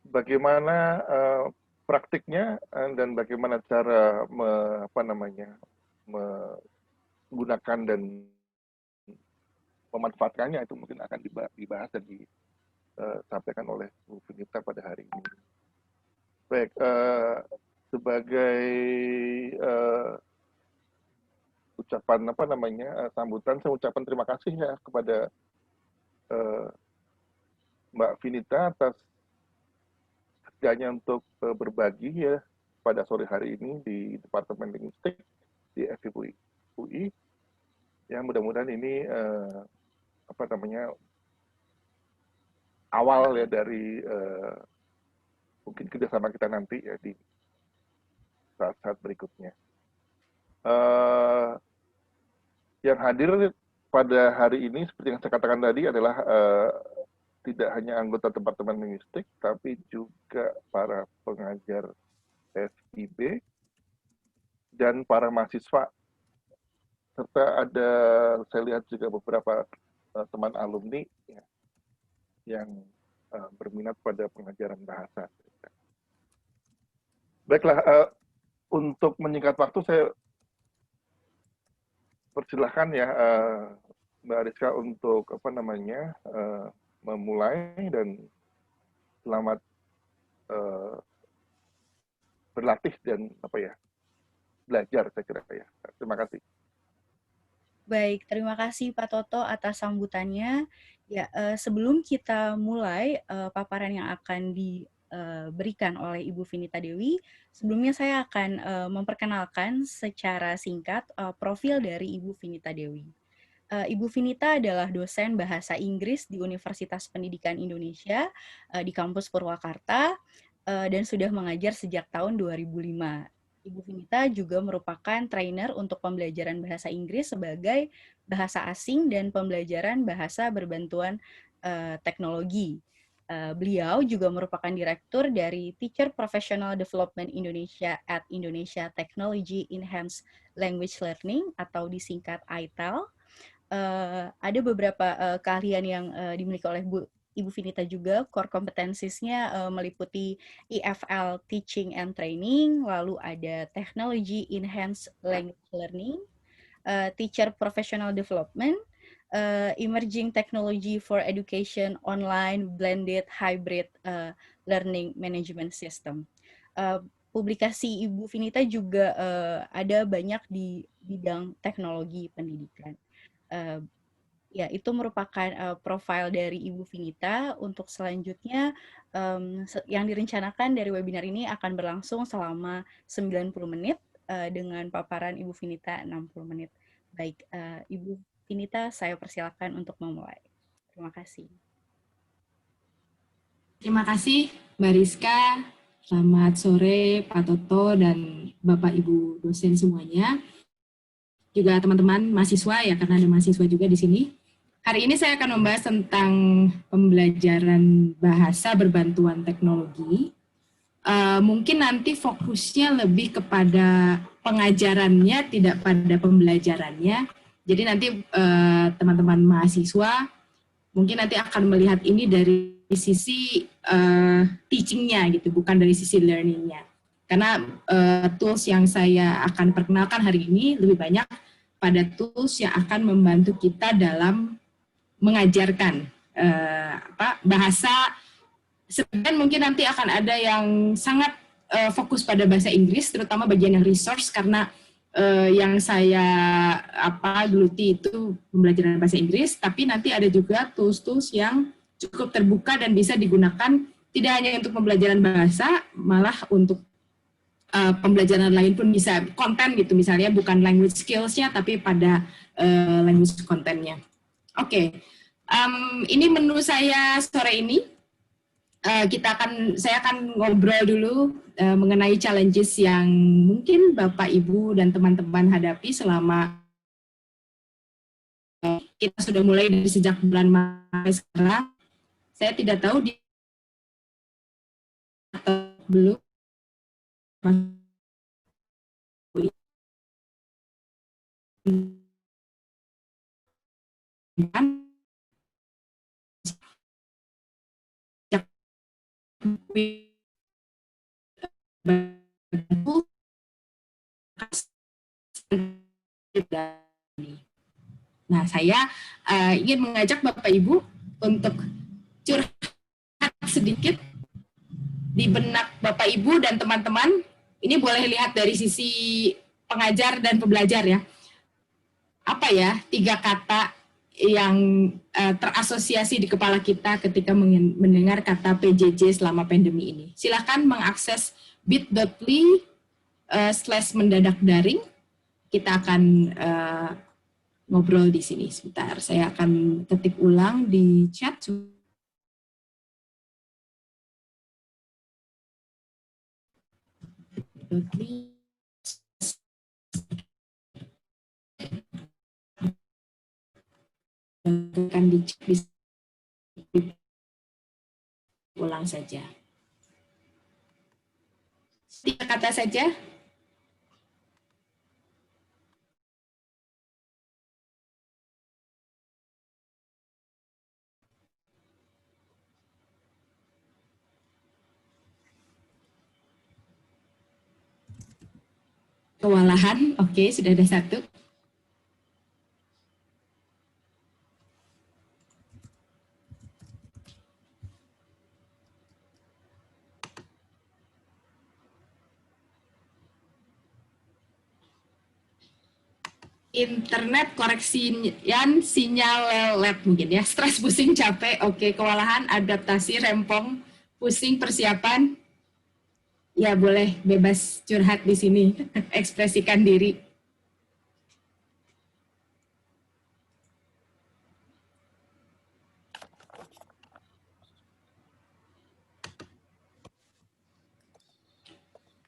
bagaimana praktiknya dan bagaimana cara menggunakan dan memanfaatkannya itu mungkin akan dibahas dan disampaikan oleh Bu Vinita pada hari ini. Baik, sebagai ucapan sambutan, saya ucapkan terima kasih ya kepada Mbak Vinita atas kerjanya untuk berbagi ya pada sore hari ini di Departemen Linguistik di FIP UI. Ya mudah-mudahan ini awal ya dari mungkin kerjasama kita nanti ya di saat-saat berikutnya. Yang hadir pada hari ini seperti yang saya katakan tadi adalah tidak hanya anggota Departemen Linguistik, tapi juga para pengajar FIB dan para mahasiswa, serta ada saya lihat juga beberapa teman alumni ya, yang berminat pada pengajaran bahasa. Baiklah, untuk menyingkat waktu saya persilahkan ya Mbak Rizka untuk memulai, dan selamat berlatih dan belajar, saya kira ya. Terima kasih. Baik, terima kasih Pak Toto atas sambutannya. Ya, sebelum kita mulai paparan yang akan diberikan oleh Ibu Vinita Dewi, sebelumnya saya akan memperkenalkan secara singkat profil dari Ibu Vinita Dewi. Ibu Vinita adalah dosen bahasa Inggris di Universitas Pendidikan Indonesia di kampus Purwakarta dan sudah mengajar sejak tahun 2005. Ibu Vinita juga merupakan trainer untuk pembelajaran bahasa Inggris sebagai bahasa asing dan pembelajaran bahasa berbantuan teknologi. Beliau juga merupakan direktur dari Teacher Professional Development Indonesia at Indonesia Technology Enhanced Language Learning atau disingkat ITEL. Ada beberapa keahlian yang dimiliki oleh Ibu Vinita juga. Core competencies-nya meliputi EFL Teaching and Training, lalu ada Technology Enhanced Language Learning, Teacher Professional Development, Emerging Technology for Education Online Blended Hybrid Learning Management System. Publikasi Ibu Vinita juga ada banyak di bidang teknologi pendidikan. Ya, itu merupakan profil dari Ibu Vinita. Untuk selanjutnya, yang direncanakan dari webinar ini akan berlangsung selama 90 menit dengan paparan Ibu Vinita 60 menit. Baik, Ibu Vinita, saya persilakan untuk memulai. Terima kasih. Terima kasih, Mbak Rizka. Selamat sore, Pak Toto dan Bapak Ibu dosen semuanya. Juga teman-teman mahasiswa ya, karena ada mahasiswa juga di sini. Hari ini saya akan membahas tentang pembelajaran bahasa berbantuan teknologi. Mungkin nanti fokusnya lebih kepada pengajarannya, tidak pada pembelajarannya. Jadi nanti teman-teman mahasiswa mungkin nanti akan melihat ini dari sisi teaching-nya gitu, bukan dari sisi learning-nya. Karena tools yang saya akan perkenalkan hari ini lebih banyak pada tools yang akan membantu kita dalam mengajarkan bahasa. Sebenarnya mungkin nanti akan ada yang sangat fokus pada bahasa Inggris, terutama bagian yang resource, karena yang saya geluti itu pembelajaran bahasa Inggris, tapi nanti ada juga tools-tools yang cukup terbuka dan bisa digunakan tidak hanya untuk pembelajaran bahasa, malah untuk pembelajaran lain pun bisa, konten gitu misalnya, bukan language skills-nya tapi pada language kontennya. Oke. Ini menu saya sore ini. Saya akan ngobrol dulu mengenai challenges yang mungkin Bapak, Ibu, dan teman-teman hadapi selama kita sudah mulai dari sejak bulan Maret sekarang. Saya tidak tahu atau belum. Nah, saya ingin mengajak Bapak Ibu untuk curhat sedikit di benak Bapak Ibu dan teman-teman. Ini boleh lihat dari sisi pengajar dan pembelajar ya. Apa ya 3 kata yang terasosiasi di kepala kita ketika mendengar kata PJJ selama pandemi ini. Silakan mengakses bit.ly/mendadak daring. Kita akan ngobrol di sini sebentar. Saya akan ketik ulang di chat. Akan dicek ulang saja. 3 kata saja. Kewalahan, oke, sudah ada 1. Internet koreksian sinyal lelet mungkin ya. Stres, pusing, capek, oke. Kewalahan, adaptasi, rempong, pusing, persiapan. Ya boleh bebas curhat di sini, ekspresikan diri.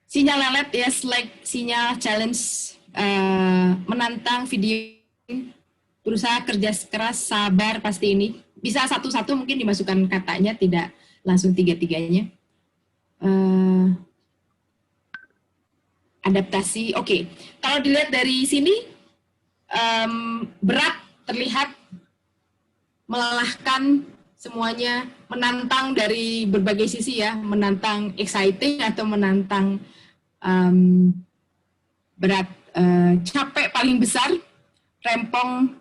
Sinyal lelet, yes, like sinyal challenge, menantang video, berusaha kerja keras, sabar pasti ini. Bisa satu-satu mungkin dimasukkan katanya, tidak langsung 3-3-nya. Adaptasi, oke. Kalau dilihat dari sini, berat, terlihat, melelahkan, semuanya menantang dari berbagai sisi ya, menantang exciting atau menantang berat, capek paling besar, rempong,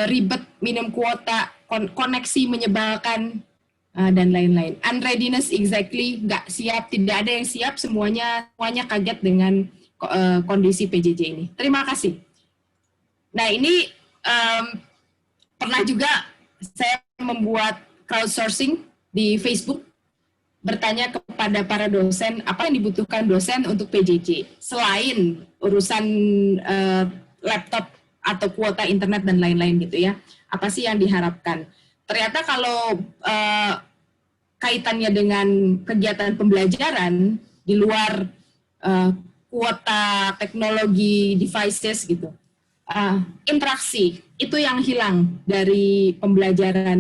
ribet, minum kuota, koneksi menyebalkan, dan lain-lain. Unreadiness exactly, nggak siap, tidak ada yang siap, semuanya kaget dengan kondisi PJJ ini. Terima kasih. Nah ini pernah juga saya membuat crowdsourcing di Facebook, bertanya kepada para dosen apa yang dibutuhkan dosen untuk PJJ selain urusan laptop atau kuota internet dan lain-lain gitu ya. Apa sih yang diharapkan? Ternyata kalau kaitannya dengan kegiatan pembelajaran di luar kuota teknologi devices gitu, interaksi itu yang hilang dari pembelajaran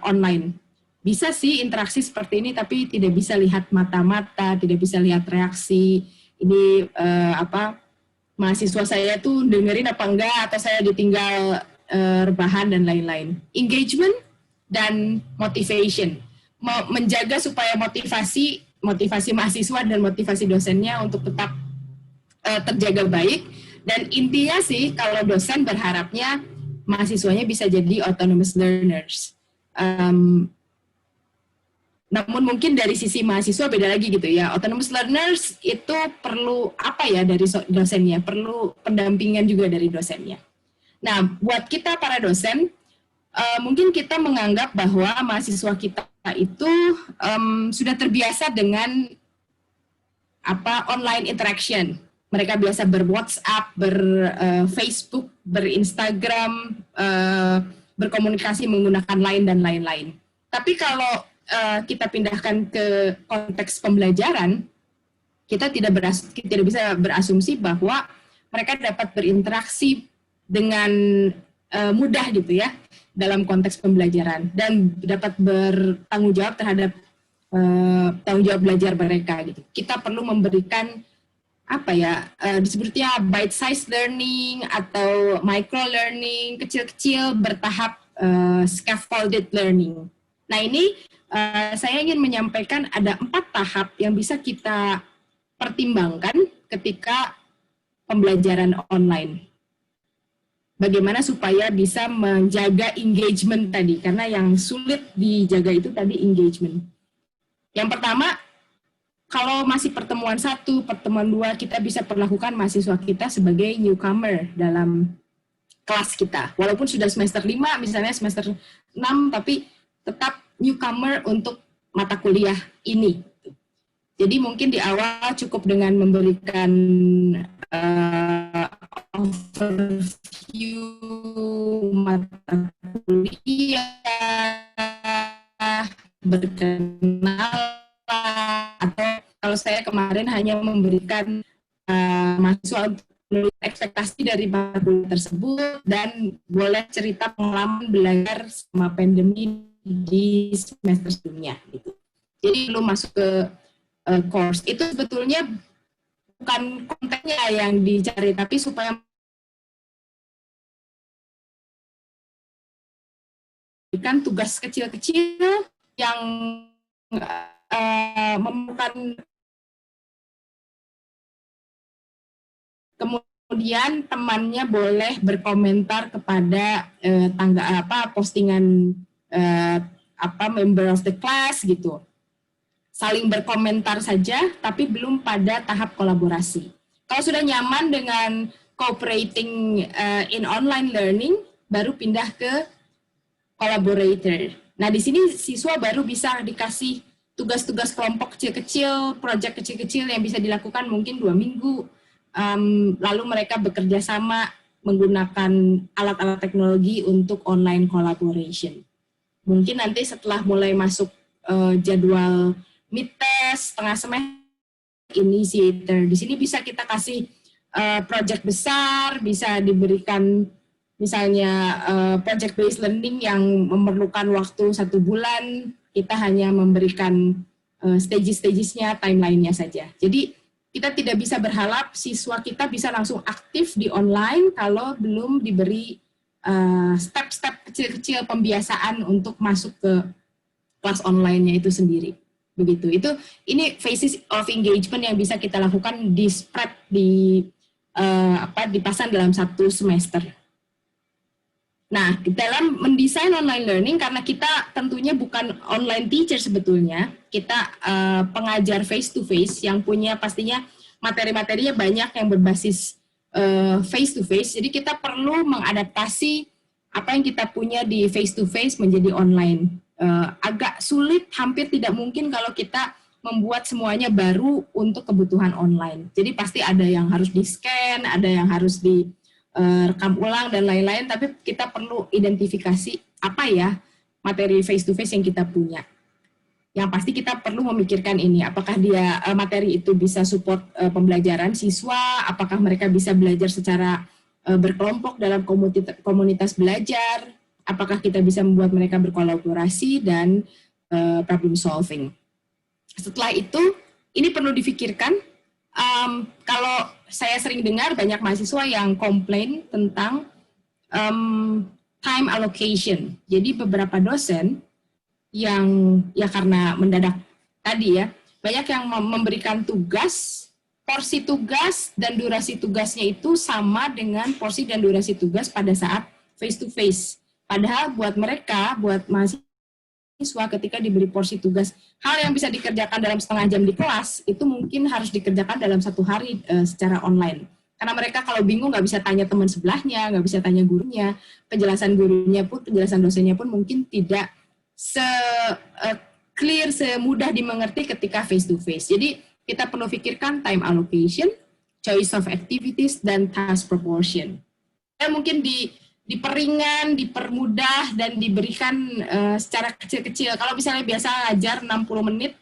online. Bisa sih interaksi seperti ini, tapi tidak bisa lihat mata-mata, tidak bisa lihat reaksi. Ini mahasiswa saya tuh dengerin apa enggak, atau saya ditinggal rebahan dan lain-lain. Engagement dan motivation, menjaga supaya motivasi mahasiswa dan motivasi dosennya untuk tetap terjaga baik. Dan intinya sih kalau dosen berharapnya mahasiswanya bisa jadi autonomous learners. Namun mungkin dari sisi mahasiswa beda lagi gitu ya. Autonomous learners itu perlu apa ya dari dosennya, perlu pendampingan juga dari dosennya. Nah, buat kita para dosen, mungkin kita menganggap bahwa mahasiswa kita itu sudah terbiasa dengan online interaction. Mereka biasa ber-WhatsApp, ber-Facebook, ber-Instagram, berkomunikasi menggunakan Line dan lain-lain. Tapi kalau kita pindahkan ke konteks pembelajaran, kita tidak bisa berasumsi bahwa mereka dapat berinteraksi dengan mudah gitu ya dalam konteks pembelajaran dan dapat bertanggung jawab terhadap tanggung jawab belajar mereka gitu. Kita perlu memberikan disebutnya bite size learning atau micro learning, kecil-kecil bertahap, scaffolded learning. Nah ini saya ingin menyampaikan ada 4 tahap yang bisa kita pertimbangkan ketika pembelajaran online. Bagaimana supaya bisa menjaga engagement tadi, karena yang sulit dijaga itu tadi engagement. Yang pertama, kalau masih pertemuan 1, pertemuan 2, kita bisa perlakukan mahasiswa kita sebagai newcomer dalam kelas kita. Walaupun sudah semester 5, misalnya semester 6, tapi tetap newcomer untuk mata kuliah ini. Jadi mungkin di awal cukup dengan memberikan overview mata kuliah, berkenalan, atau kalau saya kemarin hanya memberikan mahasiswa untuk menulis ekspektasi dari mata kuliah tersebut dan boleh cerita pengalaman belajar selama pandemi di semester sebelumnya. Gitu. Jadi belum masuk ke course. Itu sebetulnya bukan kontennya yang dicari, tapi supaya memberikan tugas kecil-kecil yang memerlukan, kemudian temannya boleh berkomentar kepada postingan member of the class gitu. Saling berkomentar saja, tapi belum pada tahap kolaborasi. Kalau sudah nyaman dengan cooperating in online learning, baru pindah ke collaborator. Nah, di sini siswa baru bisa dikasih tugas-tugas kelompok kecil-kecil, proyek kecil-kecil yang bisa dilakukan mungkin 2 minggu. Lalu mereka bekerja sama menggunakan alat-alat teknologi untuk online collaboration. Mungkin nanti setelah mulai masuk jadwal mid-test, tengah semester, initiator. Di sini bisa kita kasih project besar, bisa diberikan misalnya project-based learning yang memerlukan waktu 1 bulan, kita hanya memberikan stages-stagesnya, timeline-nya saja. Jadi kita tidak bisa berharap siswa kita bisa langsung aktif di online kalau belum diberi step-step kecil-kecil pembiasaan untuk masuk ke kelas online-nya itu sendiri. Begitu. Ini phases of engagement yang bisa kita lakukan di spread dipasang dalam 1 semester. Nah, dalam mendesain online learning, karena kita tentunya bukan online teacher sebetulnya, kita pengajar face to face yang punya pastinya materi-materinya banyak yang berbasis face to face. Jadi kita perlu mengadaptasi apa yang kita punya di face to face menjadi online. Agak sulit, hampir tidak mungkin kalau kita membuat semuanya baru untuk kebutuhan online. Jadi pasti ada yang harus di-scan, ada yang harus direkam ulang dan lain-lain, tapi kita perlu identifikasi apa ya materi face-to-face yang kita punya. Yang pasti kita perlu memikirkan ini, apakah dia materi itu bisa support pembelajaran siswa, apakah mereka bisa belajar secara berkelompok dalam komunitas belajar, apakah kita bisa membuat mereka berkolaborasi dan problem solving. Setelah itu, ini perlu difikirkan. Kalau saya sering dengar banyak mahasiswa yang komplain tentang time allocation. Jadi beberapa dosen yang ya karena mendadak tadi ya, banyak yang memberikan tugas, porsi tugas dan durasi tugasnya itu sama dengan porsi dan durasi tugas pada saat face to face. Padahal buat mereka, buat mahasiswa ketika diberi porsi tugas, hal yang bisa dikerjakan dalam setengah jam di kelas, itu mungkin harus dikerjakan dalam 1 hari secara online. Karena mereka kalau bingung nggak bisa tanya teman sebelahnya, nggak bisa tanya gurunya, penjelasan gurunya pun, penjelasan dosennya pun mungkin tidak clear, semudah dimengerti ketika face to face. Jadi kita perlu pikirkan time allocation, choice of activities, dan task proportion. Dan mungkin diperingan, dipermudah, dan diberikan secara kecil-kecil. Kalau misalnya biasa ngajar 60 menit,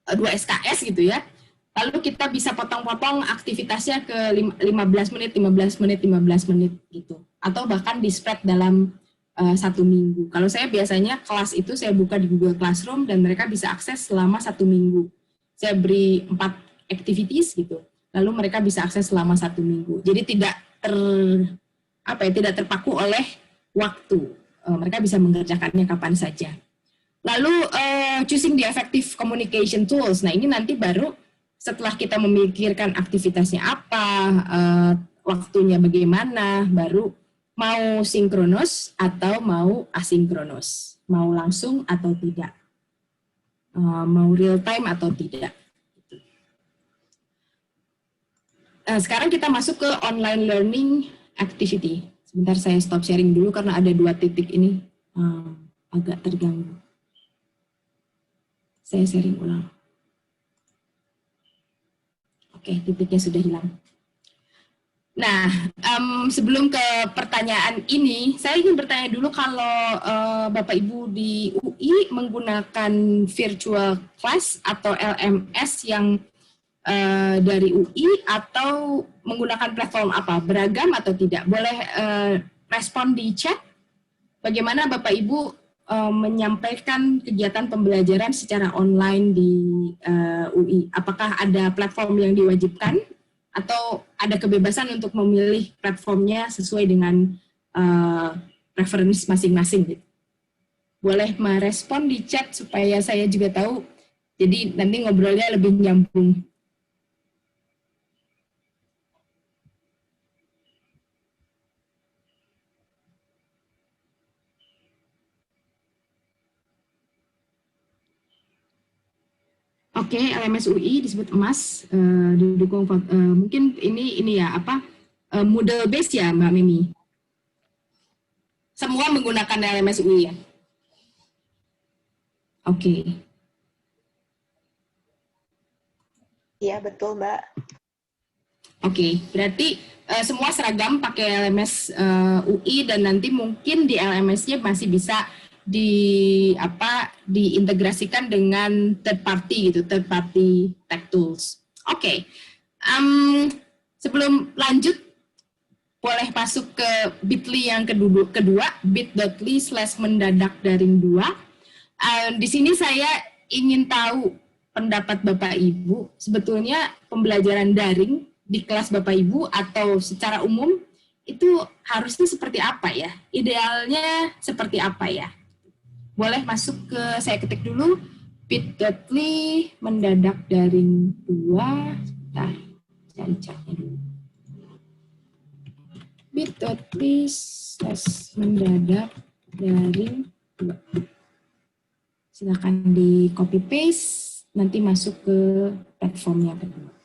2 SKS gitu ya, lalu kita bisa potong-potong aktivitasnya ke 15 menit, 15 menit, 15 menit gitu. Atau bahkan di-spread dalam 1 minggu. Kalau saya biasanya kelas itu saya buka di Google Classroom dan mereka bisa akses selama 1 minggu. Saya beri 4 activities gitu, lalu mereka bisa akses selama 1 minggu. Jadi tidak tidak terpaku oleh waktu. Mereka bisa mengerjakannya kapan saja. Lalu choosing the effective communication tools. Nah, ini nanti baru setelah kita memikirkan aktivitasnya apa, waktunya bagaimana, baru mau sinkronos atau mau asinkronos, mau langsung atau tidak, mau real time atau tidak. Sekarang kita masuk ke online learning activity. Sebentar saya stop sharing dulu karena ada 2 titik ini agak terganggu. Saya sharing ulang. Oke, titiknya sudah hilang. Nah, sebelum ke pertanyaan ini, saya ingin bertanya dulu kalau Bapak Ibu di UI menggunakan virtual class atau LMS yang dari UI atau menggunakan platform apa? Beragam atau tidak? Boleh respon di chat. Bagaimana Bapak Ibu menyampaikan kegiatan pembelajaran secara online di UI? Apakah ada platform yang diwajibkan atau ada kebebasan untuk memilih platformnya sesuai dengan preferensi masing-masing? Boleh merespon di chat supaya saya juga tahu. Jadi nanti ngobrolnya lebih nyambung. Oke, LMS UI disebut emas, didukung mungkin ini ya apa Moodle base ya Mbak Mimi. Semua menggunakan LMS UI ya. Oke. Iya betul Mbak. Oke, berarti semua seragam pakai LMS UI dan nanti mungkin di LMS-nya masih bisa diintegrasikan dengan third party gitu, third party tech tools. Oke. Sebelum lanjut boleh masuk ke bit.ly yang kedua bit.ly/mendadak-daring2. Di sini saya ingin tahu pendapat Bapak Ibu, sebetulnya pembelajaran daring di kelas Bapak Ibu atau secara umum itu harusnya seperti apa ya? Idealnya seperti apa ya? Boleh masuk ke, saya ketik dulu, bit.ly mendadak-daring2, nah, cari chatnya dulu. bit.ly/mendadak-daring2. Silakan di copy paste, nanti masuk ke platform yang kedua.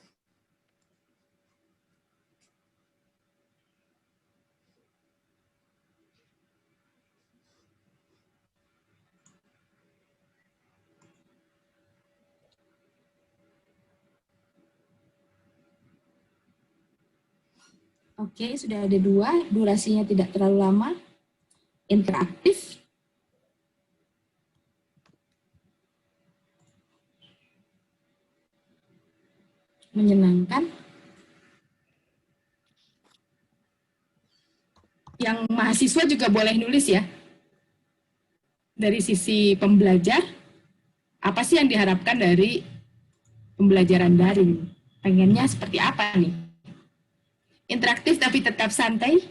Oke, sudah ada 2, durasinya tidak terlalu lama, interaktif, menyenangkan. Yang mahasiswa juga boleh nulis ya, dari sisi pembelajar, apa sih yang diharapkan dari pembelajaran daring? Pengennya seperti apa nih? Interaktif tapi tetap santai.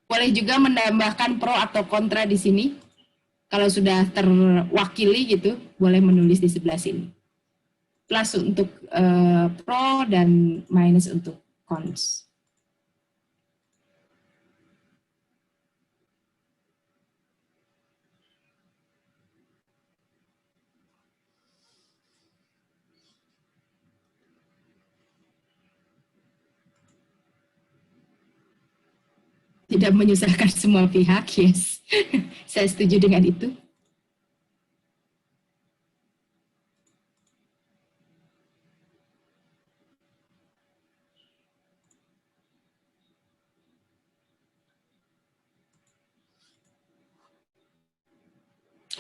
Boleh juga menambahkan pro atau kontra di sini. Kalau sudah terwakili gitu, boleh menulis di sebelah sini. Plus untuk pro dan minus untuk cons. Tidak menyusahkan semua pihak, yes. Saya setuju dengan itu.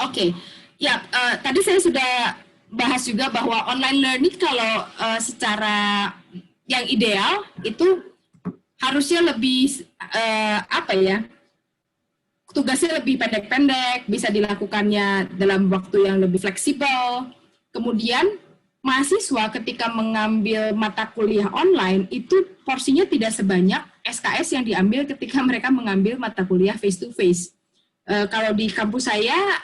Oke, ya tadi saya sudah bahas juga bahwa online learning kalau secara yang ideal itu harusnya lebih tugasnya lebih pendek-pendek, bisa dilakukannya dalam waktu yang lebih fleksibel. Kemudian mahasiswa ketika mengambil mata kuliah online itu porsinya tidak sebanyak SKS yang diambil ketika mereka mengambil mata kuliah face to face. Kalau di kampus saya,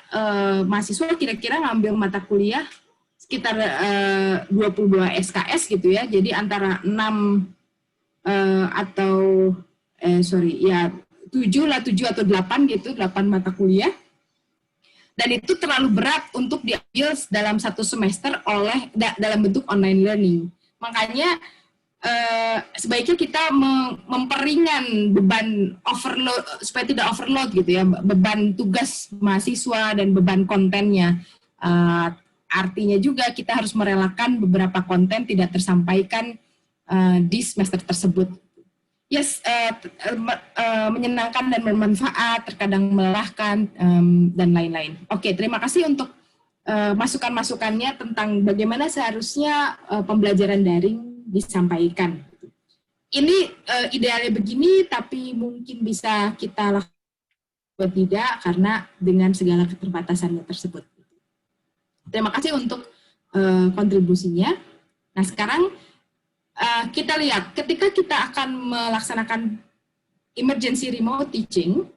mahasiswa kira-kira ngambil mata kuliah sekitar 22 SKS gitu ya. Jadi antara 6 atau 7 atau 8 gitu, 8 mata kuliah. Dan itu terlalu berat untuk diambil dalam satu semester dalam bentuk online learning. Makanya sebaiknya kita memperingan beban overload supaya tidak overload gitu ya, beban tugas mahasiswa dan beban kontennya. Artinya juga kita harus merelakan beberapa konten tidak tersampaikan di semester tersebut. Yes, menyenangkan dan bermanfaat, terkadang melelahkan, dan lain-lain. Oke, terima kasih untuk masukan-masukannya tentang bagaimana seharusnya pembelajaran daring disampaikan. Ini idealnya begini, tapi mungkin bisa kita lakukan atau tidak karena dengan segala keterbatasannya tersebut. Terima kasih untuk kontribusinya. Nah, sekarang kita lihat, ketika kita akan melaksanakan emergency remote teaching,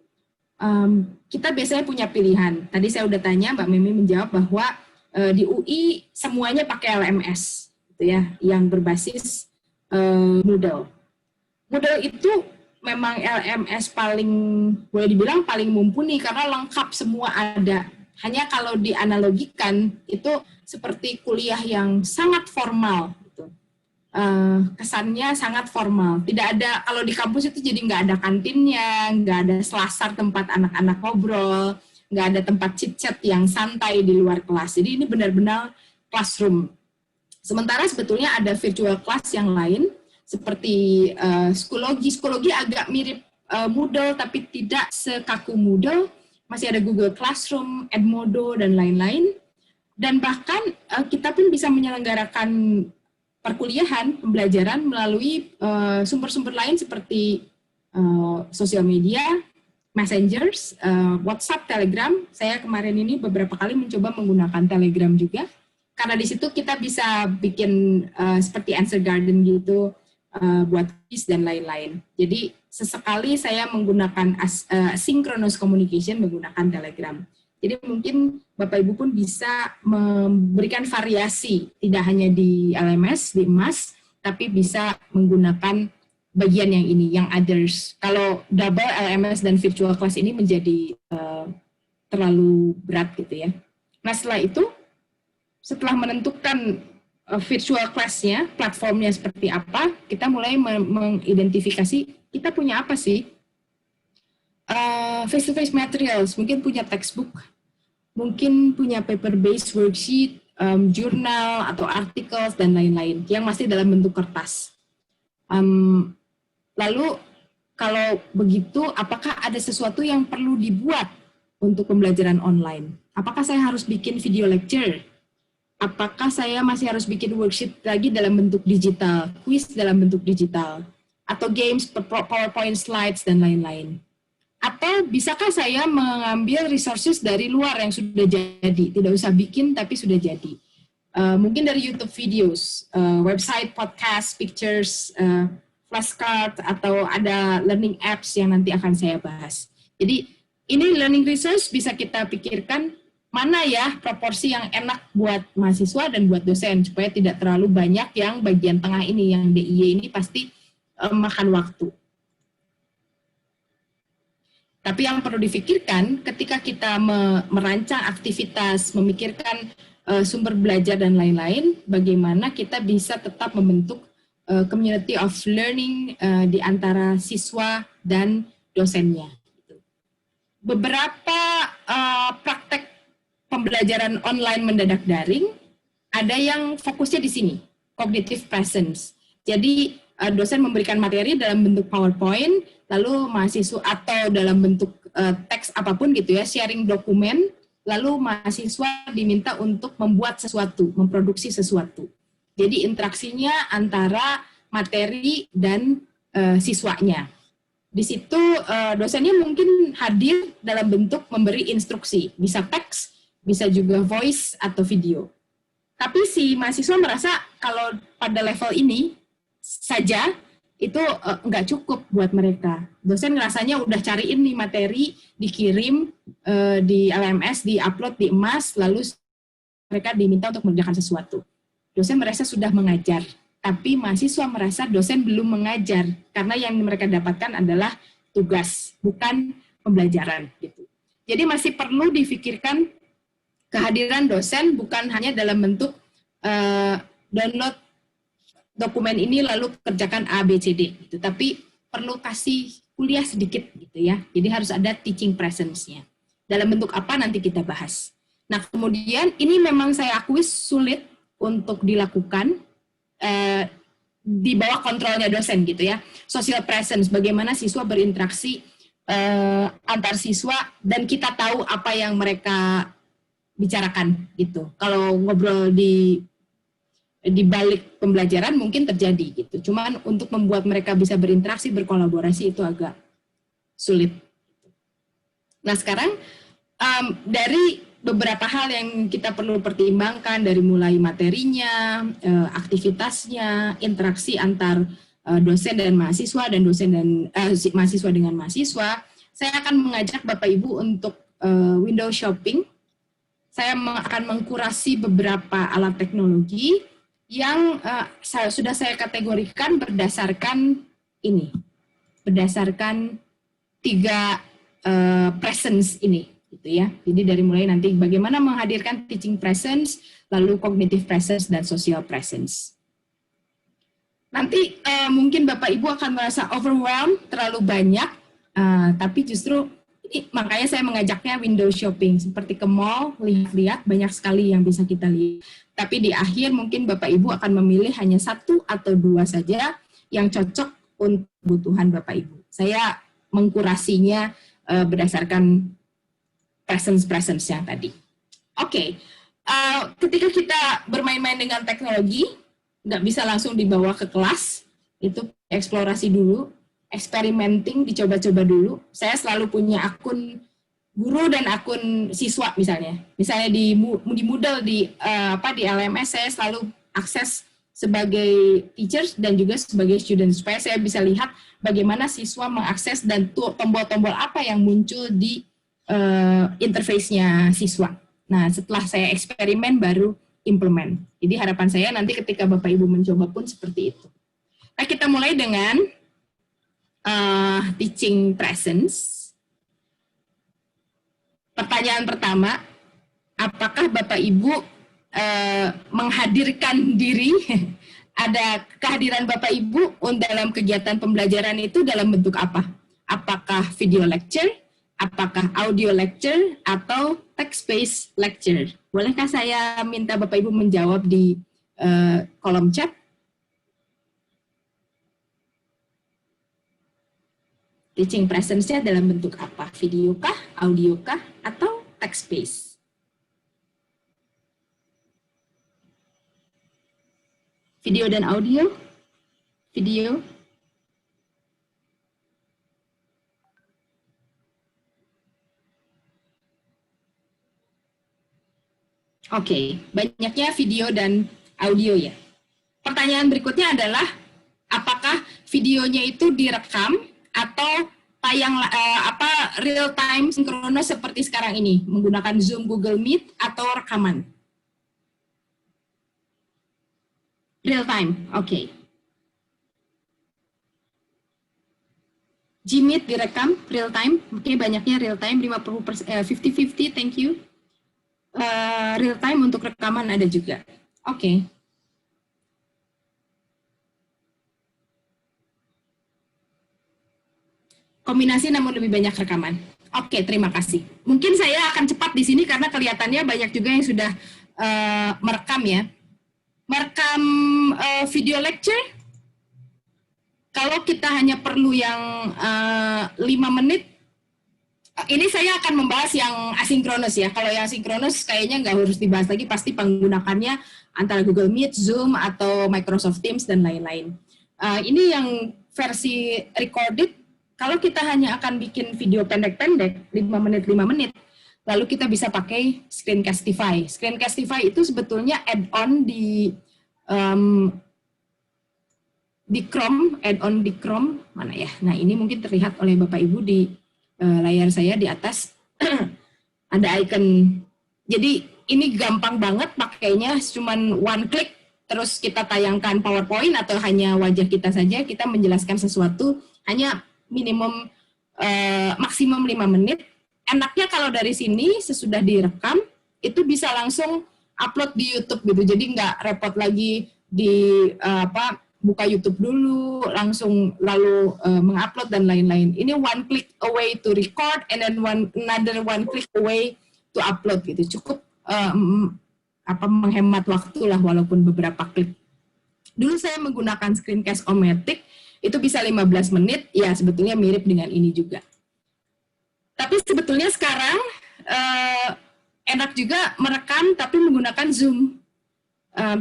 kita biasanya punya pilihan. Tadi saya udah tanya, Mbak Mimi menjawab bahwa di UI semuanya pakai LMS, gitu ya, yang berbasis Moodle. Moodle itu memang LMS paling, boleh dibilang paling mumpuni karena lengkap semua ada. Hanya kalau dianalogikan itu seperti kuliah yang sangat formal. Kesannya sangat formal. Tidak ada, kalau di kampus itu jadi nggak ada kantinnya, nggak ada selasar tempat anak-anak ngobrol, nggak ada tempat chit-chat yang santai di luar kelas. Jadi ini benar-benar classroom. Sementara sebetulnya ada virtual class yang lain, seperti Schoology. Schoology agak mirip Moodle, tapi tidak sekaku Moodle. Masih ada Google Classroom, Edmodo, dan lain-lain. Dan bahkan kita pun bisa menyelenggarakan perkuliahan, pembelajaran melalui sumber-sumber lain seperti sosial media, messengers, WhatsApp, Telegram. Saya kemarin ini beberapa kali mencoba menggunakan Telegram juga, karena di situ kita bisa bikin seperti answer garden gitu, buat quiz dan lain-lain. Jadi sesekali saya menggunakan synchronous communication menggunakan Telegram. Jadi mungkin Bapak Ibu pun bisa memberikan variasi, tidak hanya di LMS, di emas, tapi bisa menggunakan bagian yang ini, yang others. Kalau double LMS dan virtual class ini menjadi terlalu berat gitu ya. Nah setelah itu, setelah menentukan virtual class-nya, platformnya seperti apa, kita mulai mengidentifikasi kita punya apa sih. Face-to-face materials, mungkin punya textbook, mungkin punya paper-based worksheet, jurnal atau articles dan lain-lain yang masih dalam bentuk kertas. Lalu kalau begitu, apakah ada sesuatu yang perlu dibuat untuk pembelajaran online? Apakah saya harus bikin video lecture? Apakah saya masih harus bikin worksheet lagi dalam bentuk digital, quiz dalam bentuk digital, atau games, PowerPoint slides dan lain-lain? Atau bisakah saya mengambil resources dari luar yang sudah jadi, tidak usah bikin tapi sudah jadi. Mungkin dari YouTube videos, website, podcast, pictures, flashcard, atau ada learning apps yang nanti akan saya bahas. Jadi ini learning resource bisa kita pikirkan mana ya proporsi yang enak buat mahasiswa dan buat dosen, supaya tidak terlalu banyak yang bagian tengah ini, yang DIY ini pasti makan waktu. Tapi yang perlu difikirkan ketika kita merancang aktivitas, memikirkan sumber belajar dan lain-lain, bagaimana kita bisa tetap membentuk community of learning di antara siswa dan dosennya. Beberapa praktek pembelajaran online mendadak daring, ada yang fokusnya di sini, cognitive presence. Jadi dosen memberikan materi dalam bentuk PowerPoint, lalu mahasiswa atau dalam bentuk teks apapun gitu ya, sharing dokumen, lalu mahasiswa diminta untuk membuat sesuatu, memproduksi sesuatu. Jadi interaksinya antara materi dan siswanya. Di situ dosennya mungkin hadir dalam bentuk memberi instruksi, bisa teks, bisa juga voice atau video. Tapi si mahasiswa merasa kalau pada level ini saja itu nggak cukup buat mereka. Dosen ngerasanya udah cariin nih materi, dikirim di LMS, di-upload, diemas, lalu mereka diminta untuk mengerjakan sesuatu. Dosen merasa sudah mengajar, tapi mahasiswa merasa dosen belum mengajar, karena yang mereka dapatkan adalah tugas, bukan pembelajaran. Gitu. Jadi masih perlu difikirkan kehadiran dosen bukan hanya dalam bentuk download dokumen ini lalu kerjakan A, B, C, D. Gitu. Tapi perlu kasih kuliah sedikit gitu ya. Jadi harus ada teaching presence-nya. Dalam bentuk apa nanti kita bahas. Nah kemudian ini memang saya akui sulit untuk dilakukan di bawah kontrolnya dosen gitu ya. Social presence, bagaimana siswa berinteraksi antar siswa dan kita tahu apa yang mereka bicarakan gitu. Kalau ngobrol di balik pembelajaran mungkin terjadi gitu. Cuman untuk membuat mereka bisa berinteraksi, berkolaborasi itu agak sulit. Nah sekarang dari beberapa hal yang kita perlu pertimbangkan dari mulai materinya, aktivitasnya, interaksi antar dosen dan mahasiswa dan dosen dan mahasiswa dengan mahasiswa, saya akan mengajak Bapak Ibu untuk window shopping. Saya akan mengkurasi beberapa alat teknologi yang sudah saya kategorikan berdasarkan ini, berdasarkan 3 presence ini, gitu ya. Jadi dari mulai nanti bagaimana menghadirkan teaching presence, lalu cognitive presence dan social presence. Nanti mungkin Bapak Ibu akan merasa overwhelmed, terlalu banyak, tapi justru ini, makanya saya mengajaknya window shopping, seperti ke mall, lihat-lihat, banyak sekali yang bisa kita lihat. Tapi di akhir mungkin Bapak Ibu akan memilih hanya 1 atau 2 saja yang cocok untuk kebutuhan Bapak Ibu. Saya mengkurasinya berdasarkan presence yang tadi. Oke, ketika kita bermain-main dengan teknologi, nggak bisa langsung dibawa ke kelas, itu eksplorasi dulu, experimenting, dicoba-coba dulu. Saya selalu punya akun guru dan akun siswa misalnya. Misalnya di Moodle di LMS saya selalu akses sebagai teachers dan juga sebagai student supaya saya bisa lihat bagaimana siswa mengakses dan tombol-tombol apa yang muncul di interface-nya siswa. Nah, setelah saya eksperimen baru implement. Jadi harapan saya nanti ketika Bapak Ibu mencoba pun seperti itu. Nah, kita mulai dengan teaching presence. Pertanyaan pertama, apakah Bapak Ibu menghadirkan diri, ada kehadiran Bapak Ibu dalam kegiatan pembelajaran itu dalam bentuk apa? Apakah video lecture, apakah audio lecture, atau text-based lecture? Bolehkah saya minta Bapak Ibu menjawab di kolom chat? Teaching presence-nya dalam bentuk apa? Video kah, audio kah, atau text-based? Video dan audio? Video? Oke, banyaknya video dan audio ya. Pertanyaan berikutnya adalah, apakah videonya itu direkam atau tayang real time sinkronis seperti sekarang ini menggunakan Zoom, Google Meet atau rekaman? Real time, oke. Gmeet direkam real time, oke, banyaknya real time 50-50, thank you. Real time untuk rekaman ada juga, oke. Kombinasi namun lebih banyak rekaman. Oke, terima kasih. Mungkin saya akan cepat di sini karena kelihatannya banyak juga yang sudah merekam ya. Merekam video lecture, kalau kita hanya perlu yang 5 menit, ini saya akan membahas yang asinkronus ya. Kalau yang sinkronus kayaknya nggak harus dibahas lagi, pasti penggunakannya antara Google Meet, Zoom, atau Microsoft Teams, dan lain-lain. Ini yang versi recorded. Kalau kita hanya akan bikin video pendek-pendek, 5 menit, lalu kita bisa pakai Screencastify. Screencastify itu sebetulnya add-on di Chrome, add-on di Chrome, mana ya? Nah, ini mungkin terlihat oleh Bapak Ibu di layar saya di atas, ada icon. Jadi, ini gampang banget pakainya, cuman one click, terus kita tayangkan PowerPoint atau hanya wajah kita saja, kita menjelaskan sesuatu, hanya minimum, maksimum 5 menit. Enaknya kalau dari sini, sesudah direkam, itu bisa langsung upload di YouTube gitu, jadi nggak repot lagi di buka YouTube dulu, langsung lalu mengupload dan lain-lain. Ini one click away to record, and then another one click away to upload gitu. Cukup menghemat waktu lah walaupun beberapa klik. Dulu saya menggunakan Screencast-O-Matic, itu bisa 15 menit, ya sebetulnya mirip dengan ini juga. Tapi sebetulnya sekarang enak juga merekam tapi menggunakan Zoom.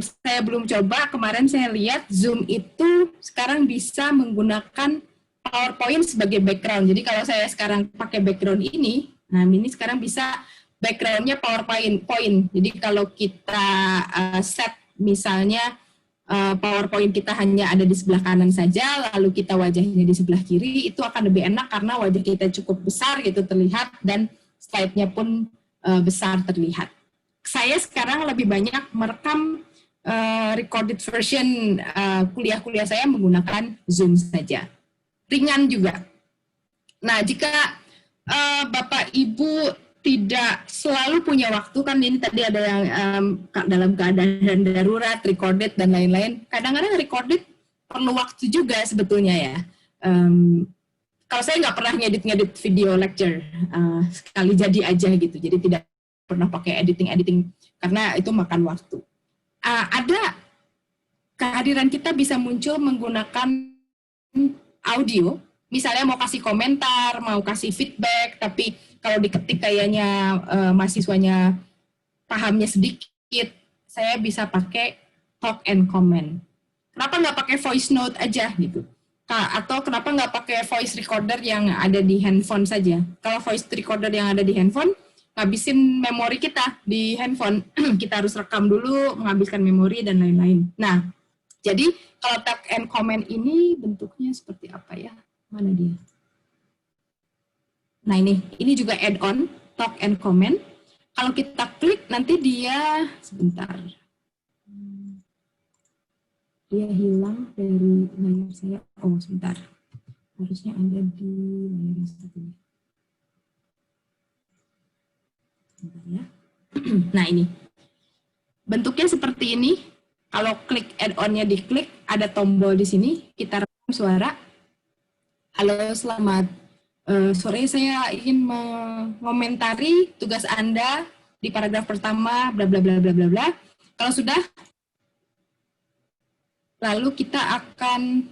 Saya belum coba, kemarin saya lihat Zoom itu sekarang bisa menggunakan PowerPoint sebagai background. Jadi kalau saya sekarang pakai background ini, nah ini sekarang bisa background-nya PowerPoint. Jadi kalau kita set misalnya PowerPoint kita hanya ada di sebelah kanan saja, lalu kita wajahnya di sebelah kiri, itu akan lebih enak karena wajah kita cukup besar gitu terlihat dan slide-nya pun besar terlihat. Saya sekarang lebih banyak merekam recorded version kuliah-kuliah saya menggunakan Zoom saja. Ringan juga. Nah, jika Bapak Ibu tidak selalu punya waktu, kan ini tadi ada yang dalam keadaan darurat, recorded dan lain-lain. Kadang-kadang recorded perlu waktu juga sebetulnya ya. Kalau saya nggak pernah ngedit video lecture, sekali jadi aja gitu. Jadi tidak pernah pakai editing karena itu makan waktu. Ada kehadiran kita bisa muncul menggunakan audio, misalnya mau kasih komentar, mau kasih feedback, tapi kalau diketik kayaknya mahasiswanya pahamnya sedikit, saya bisa pakai talk and comment. Kenapa nggak pakai voice note aja gitu? Atau kenapa nggak pakai voice recorder yang ada di handphone saja? Kalau voice recorder yang ada di handphone, ngabisin memori kita di handphone, kita harus rekam dulu, menghabiskan memori dan lain-lain. Nah, jadi kalau talk and comment ini bentuknya seperti apa ya? Mana dia? Nah ini juga add-on, talk and comment. Kalau kita klik nanti dia, sebentar, dia hilang dari layar saya. Oh sebentar, harusnya ada di layar satunya. Ya. Nah ini bentuknya seperti ini. Kalau klik add-onnya diklik, ada tombol di sini, kita rekam suara. Halo, selamat sore, saya ingin mengomentari tugas Anda di paragraf pertama, bla bla bla bla bla bla. Kalau sudah, lalu kita akan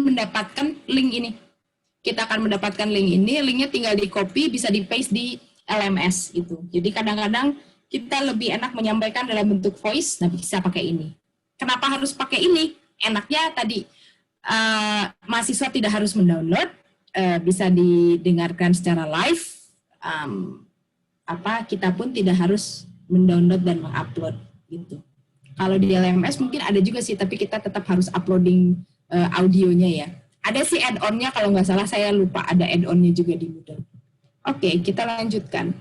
mendapatkan link ini. Kita akan mendapatkan link ini, linknya tinggal di copy, bisa di paste di LMS itu. Jadi kadang-kadang kita lebih enak menyampaikan dalam bentuk voice, nah bisa pakai ini. Kenapa harus pakai ini? Enaknya tadi mahasiswa tidak harus mendownload, bisa didengarkan secara live. Kita pun tidak harus mendownload dan mengupload gitu. Kalau di LMS mungkin ada juga sih, tapi kita tetap harus uploading audionya ya. Ada sih add-onnya, kalau nggak salah saya lupa ada add-onnya juga di Moodle. Oke, kita lanjutkan.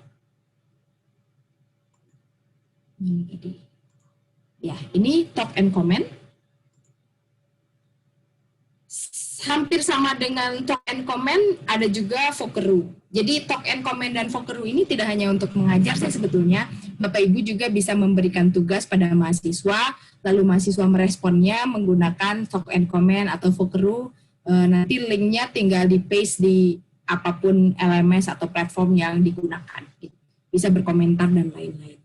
Ya, ini talk and comment. Hampir sama dengan talk and comment, ada juga Vokeru. Jadi talk and comment dan Vokeru ini tidak hanya untuk mengajar sih sebetulnya. Bapak Ibu juga bisa memberikan tugas pada mahasiswa, lalu mahasiswa meresponnya menggunakan talk and comment atau Vokeru. Nanti linknya tinggal di paste di apapun LMS atau platform yang digunakan. Bisa berkomentar dan lain-lain.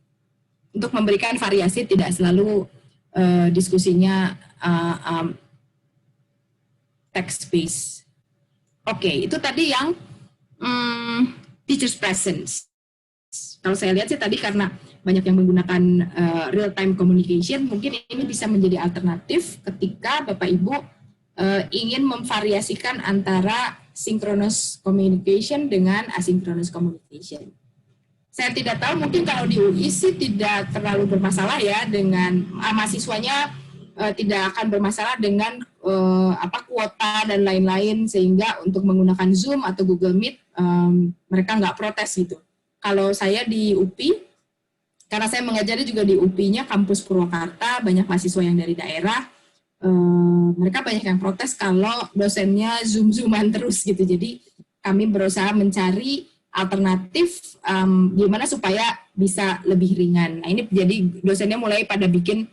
Untuk memberikan variasi, tidak selalu diskusinya text-based. Oke, itu tadi yang teacher's presence. Kalau saya lihat sih tadi karena banyak yang menggunakan real-time communication, mungkin ini bisa menjadi alternatif ketika Bapak Ibu ingin memvariasikan antara synchronous communication dengan asynchronous communication. Saya tidak tahu, mungkin kalau di UI sih tidak terlalu bermasalah ya dengan mahasiswanya, tidak akan bermasalah dengan kuota dan lain-lain, sehingga untuk menggunakan Zoom atau Google Meet mereka nggak protes gitu. Kalau saya di UPI, karena saya mengajarnya juga di UPI-nya kampus Purwakarta, banyak mahasiswa yang dari daerah, mereka banyak yang protes kalau dosennya Zoom-Zooman terus gitu. Jadi kami berusaha mencari alternatif gimana supaya bisa lebih ringan. Nah ini jadi dosennya mulai pada bikin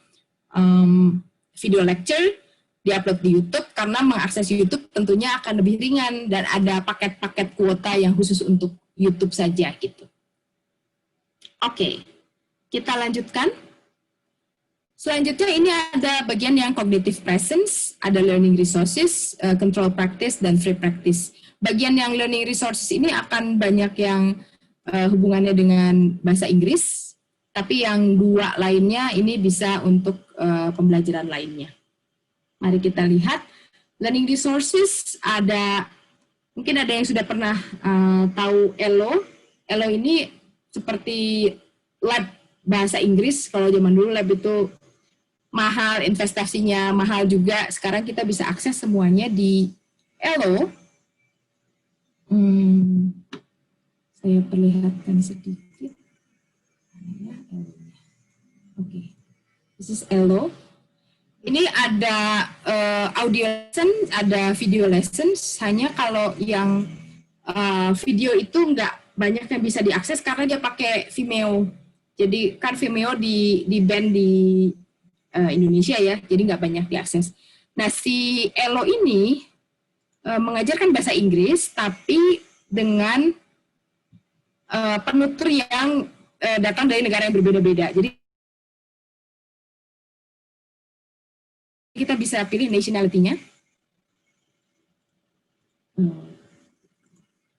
video lecture, diupload di YouTube, karena mengakses YouTube tentunya akan lebih ringan dan ada paket-paket kuota yang khusus untuk YouTube saja gitu. Oke, kita lanjutkan. Selanjutnya ini ada bagian yang cognitive presence, ada learning resources, control practice, dan free practice. Bagian yang learning resources ini akan banyak yang hubungannya dengan bahasa Inggris, tapi yang dua lainnya ini bisa untuk pembelajaran lainnya. Mari kita lihat. Learning resources ada, mungkin ada yang sudah pernah tahu ELO. ELO ini seperti lab bahasa Inggris. Kalau zaman dulu lab itu mahal, investasinya mahal juga. Sekarang kita bisa akses semuanya di ELO. Saya perlihatkan sedikit. Oke, this is ELO. Ini ada audio lesson, ada video lessons. Hanya kalau yang video itu nggak banyak yang bisa diakses karena dia pakai Vimeo. Jadi kan Vimeo di ban di Indonesia ya, jadi nggak banyak diakses. Nah si ELO ini mengajarkan bahasa Inggris, tapi dengan penutur yang datang dari negara yang berbeda-beda. Jadi kita bisa pilih nationality-nya.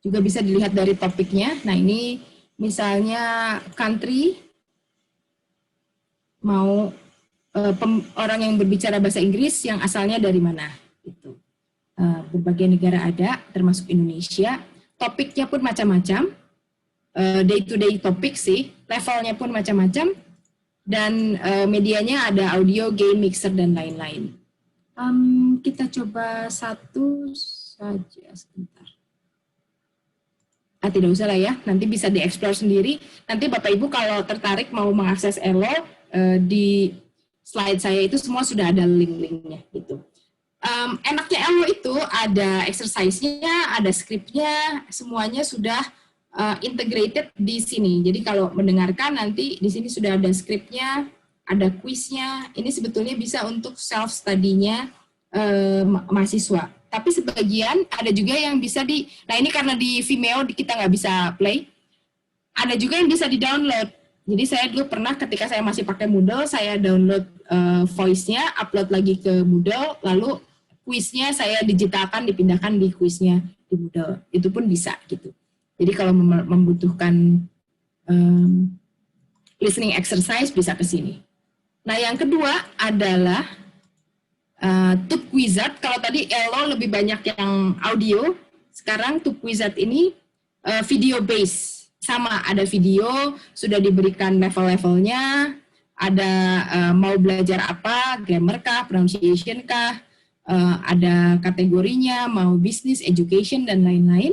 Juga bisa dilihat dari topiknya. Nah ini misalnya country, mau orang yang berbicara bahasa Inggris yang asalnya dari mana. Gitu. Berbagai negara ada, termasuk Indonesia. Topiknya pun macam-macam, day-to-day topik sih, levelnya pun macam-macam, dan medianya ada audio, game, mixer, dan lain-lain. Kita coba satu saja, sebentar. Tidak usah lah ya, nanti bisa dieksplor sendiri. Nanti Bapak Ibu kalau tertarik mau mengakses ELO, di slide saya itu semua sudah ada link-linknya gitu. Enaknya ELO itu ada exercise-nya, ada script-nya, semuanya sudah integrated di sini. Jadi kalau mendengarkan nanti di sini sudah ada script-nya, ada quiz-nya. Ini sebetulnya bisa untuk self-study-nya mahasiswa. Tapi sebagian ada juga yang bisa nah ini karena di Vimeo kita nggak bisa play, ada juga yang bisa di-download. Jadi saya dulu pernah ketika saya masih pakai Moodle, saya download voice-nya, upload lagi ke Moodle, lalu kuisnya saya digitalkan, dipindahkan di kuisnya di Moodle. Itu pun bisa gitu. Jadi kalau membutuhkan listening exercise bisa ke sini. Nah yang kedua adalah TubeWizard. Kalau tadi ELO lebih banyak yang audio, sekarang TubeWizard ini video base. Sama, ada video, sudah diberikan level-levelnya, ada mau belajar apa, grammar kah, pronunciation kah, ada kategorinya, mau bisnis, education, dan lain-lain.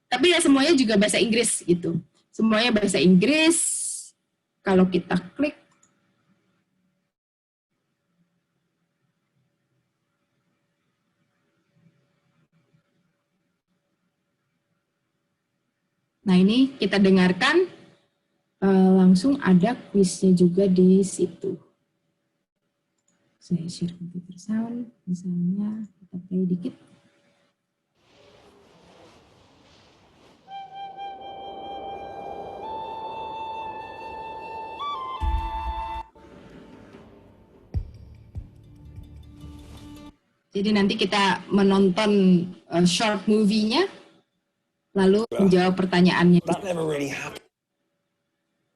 Tapi ya semuanya juga bahasa Inggris gitu. Semuanya bahasa Inggris. Kalau kita klik, nah ini kita dengarkan, langsung ada kuisnya juga di situ. Saya share computer sound, misalnya kita play dikit. Jadi nanti kita menonton short movie-nya, lalu menjawab pertanyaannya.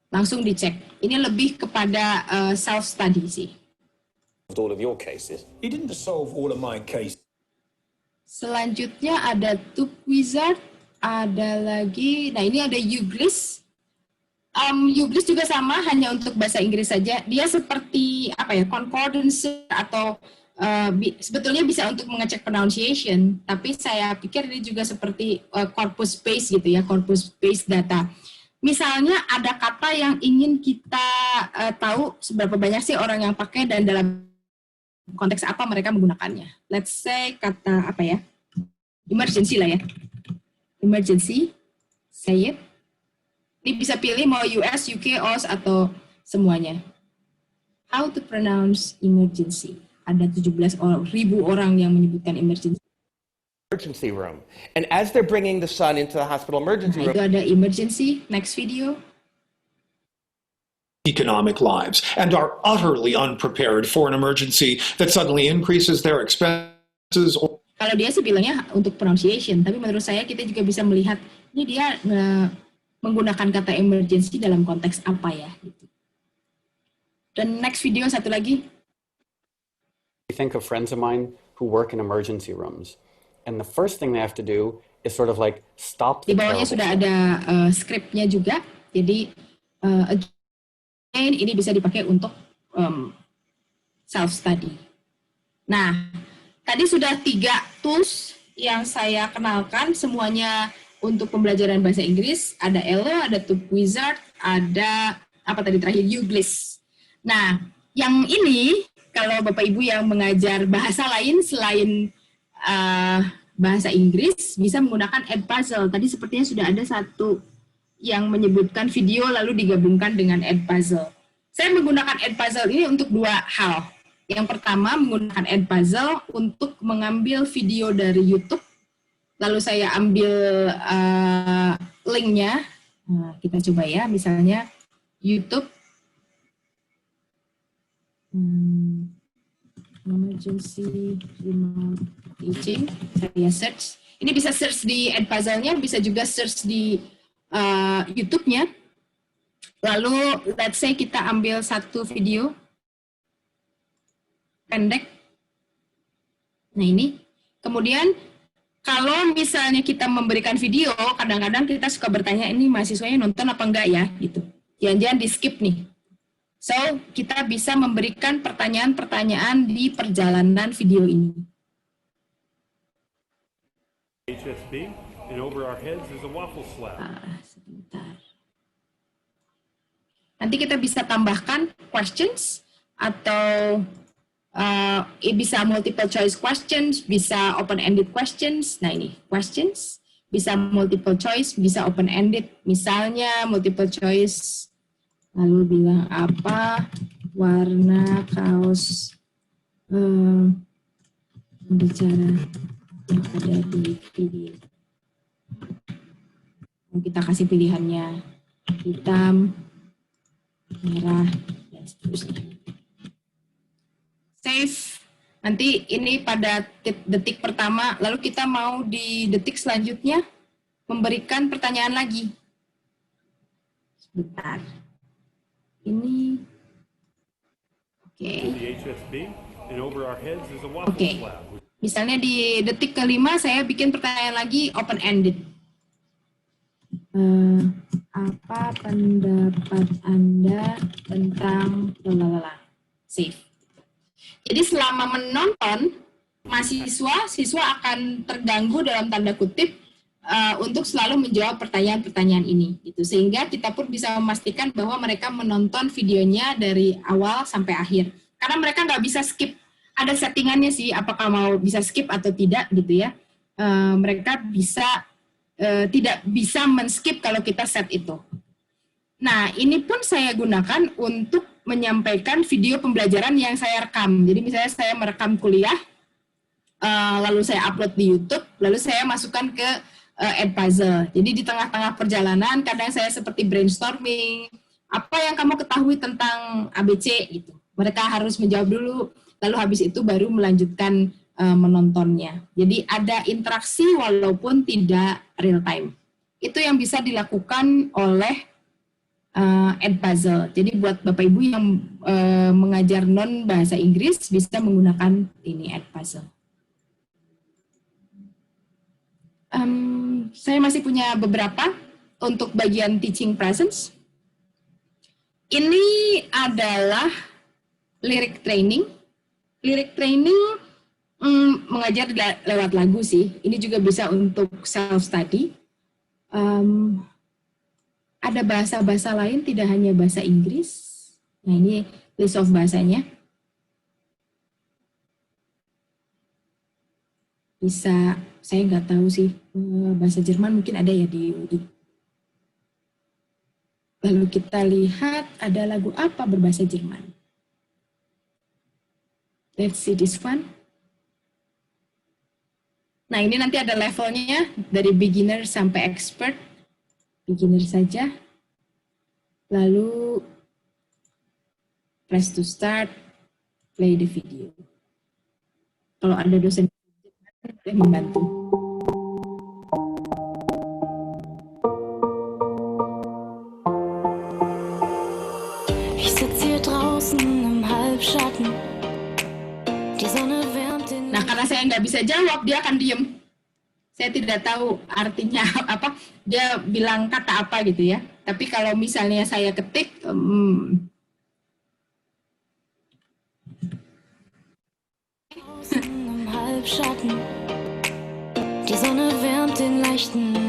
Langsung dicek. Ini lebih kepada self-study sih. All of your cases. He didn't solve all of my cases. Selanjutnya ada TubeWizard, ada lagi, nah ini ada Uglis. Ublis juga sama, hanya untuk bahasa Inggris saja. Dia seperti apa ya, concordance atau sebetulnya bisa untuk mengecek pronunciation, tapi saya pikir ini juga seperti corpus based gitu ya, corpus based data. Misalnya ada kata yang ingin kita tahu seberapa banyak sih orang yang pakai dan dalam konteks apa mereka menggunakannya. Let's say kata apa ya, emergency lah ya, emergency, say it. Ini bisa pilih mau US, UK, OS, atau semuanya. How to pronounce emergency. Ada 17.000 orang yang menyebutkan emergency. Emergency room. And as they're bringing the son into the hospital emergency room. Itu ada emergency. Next video. Economic lives and are utterly unprepared for an emergency that suddenly increases their expenses. Kalau dia sih bilangnya untuk pronunciation, tapi menurut saya kita juga bisa melihat ini dia menggunakan kata emergency dalam konteks apa ya. Dan next video satu lagi. I think of friends of mine who work in emergency rooms, and the first thing they have to do is sort of like stop the. Di bawahnya sudah ada skripnya juga, jadi again ini bisa dipakai untuk self study. Nah, tadi sudah 3 tools yang saya kenalkan, semuanya untuk pembelajaran bahasa Inggris. Ada Elo, ada TubWizard, ada apa tadi terakhir, Ublis. Nah, yang ini kalau Bapak Ibu yang mengajar bahasa lain selain bahasa Inggris bisa menggunakan Edpuzzle. Tadi sepertinya sudah ada satu yang menyebutkan video lalu digabungkan dengan Edpuzzle. Saya menggunakan Edpuzzle ini untuk 2 hal. Yang pertama, menggunakan Edpuzzle untuk mengambil video dari YouTube. Lalu saya ambil linknya. Nah, kita coba ya, misalnya YouTube. Emergency remote teaching. Saya search. Ini bisa search di Edpuzzle-nya, bisa juga search di YouTube-nya. Lalu, let's say kita ambil satu video pendek. Nah ini. Kemudian, kalau misalnya kita memberikan video, kadang-kadang kita suka bertanya, ini mahasiswanya nonton apa enggak ya? Gitu. Jangan-jangan di skip nih. So, kita bisa memberikan pertanyaan-pertanyaan di perjalanan video ini. HSB, and over our heads is a waffle slab. Sebentar. Nanti kita bisa tambahkan questions atau bisa multiple choice questions, bisa open-ended questions. Nah ini, questions, bisa multiple choice, bisa open-ended. Misalnya multiple choice, lalu bilang apa warna kaos pembicara yang ada di video. Kita kasih pilihannya hitam, merah, dan seterusnya. Save. Nanti ini pada detik pertama, lalu kita mau di detik selanjutnya memberikan pertanyaan lagi. Sebentar. Ini. Oke. Oke. Misalnya di detik kelima saya bikin pertanyaan lagi open-ended. Apa pendapat Anda tentang lalala? Save. Jadi selama menonton, siswa akan terganggu dalam tanda kutip untuk selalu menjawab pertanyaan-pertanyaan ini. Gitu. Sehingga kita pun bisa memastikan bahwa mereka menonton videonya dari awal sampai akhir. Karena mereka nggak bisa skip. Ada settingannya sih, apakah mau bisa skip atau tidak gitu ya. Mereka bisa tidak bisa men-skip kalau kita set itu. Nah, ini pun saya gunakan untuk menyampaikan video pembelajaran yang saya rekam. Jadi misalnya saya merekam kuliah, lalu saya upload di YouTube, lalu saya masukkan ke Edpuzzle. Jadi di tengah-tengah perjalanan, kadang saya seperti brainstorming, apa yang kamu ketahui tentang ABC gitu. Mereka harus menjawab dulu, lalu habis itu baru melanjutkan menontonnya. Jadi ada interaksi walaupun tidak real time. Itu yang bisa dilakukan oleh Edpuzzle. Jadi buat Bapak Ibu yang mengajar non bahasa Inggris bisa menggunakan ini Edpuzzle. Saya masih punya beberapa untuk bagian teaching presence. Ini adalah lirik training. Lirik training mengajar lewat lagu sih. Ini juga bisa untuk self-study. Ada bahasa-bahasa lain, tidak hanya bahasa Inggris. Nah, ini list of bahasanya. Bisa, saya nggak tahu sih, bahasa Jerman mungkin ada ya di. Lalu kita lihat ada lagu apa berbahasa Jerman. Let's see this one. Nah, ini nanti ada levelnya dari beginner sampai expert. Beginner saja. Lalu press to start, play the video. Kalau ada dosen boleh membantu. Ich sitze hier draußen im Halbschatten. Die Sonne wärmt den. Nah, karena saya nggak bisa jawab, dia akan diem. Saya tidak tahu artinya apa. Dia bilang kata apa gitu ya. Tapi kalau misalnya saya ketik,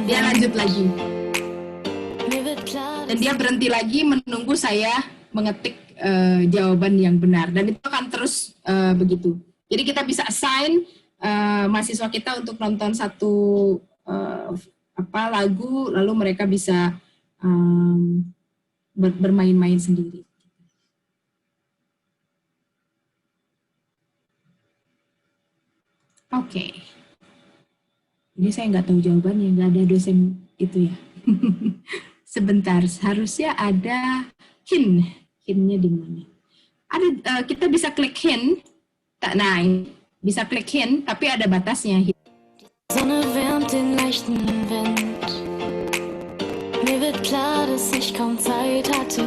dia lanjut lagi. Dan dia berhenti lagi menunggu saya mengetik jawaban yang benar. Dan itu akan terus begitu. Jadi kita bisa assign mahasiswa kita untuk nonton satu lagu, lalu mereka bisa bermain-main sendiri. Oke. Ini saya nggak tahu jawabannya, nggak ada dosen itu ya. Sebentar, harusnya ada hint. Hint-nya di mana? Ada, kita bisa klik hint. Nah, bisa klik hint, tapi ada batasnya. Sonne wärmt den leichten Wind. Mir wird klar, dass ich kaum Zeit hatte.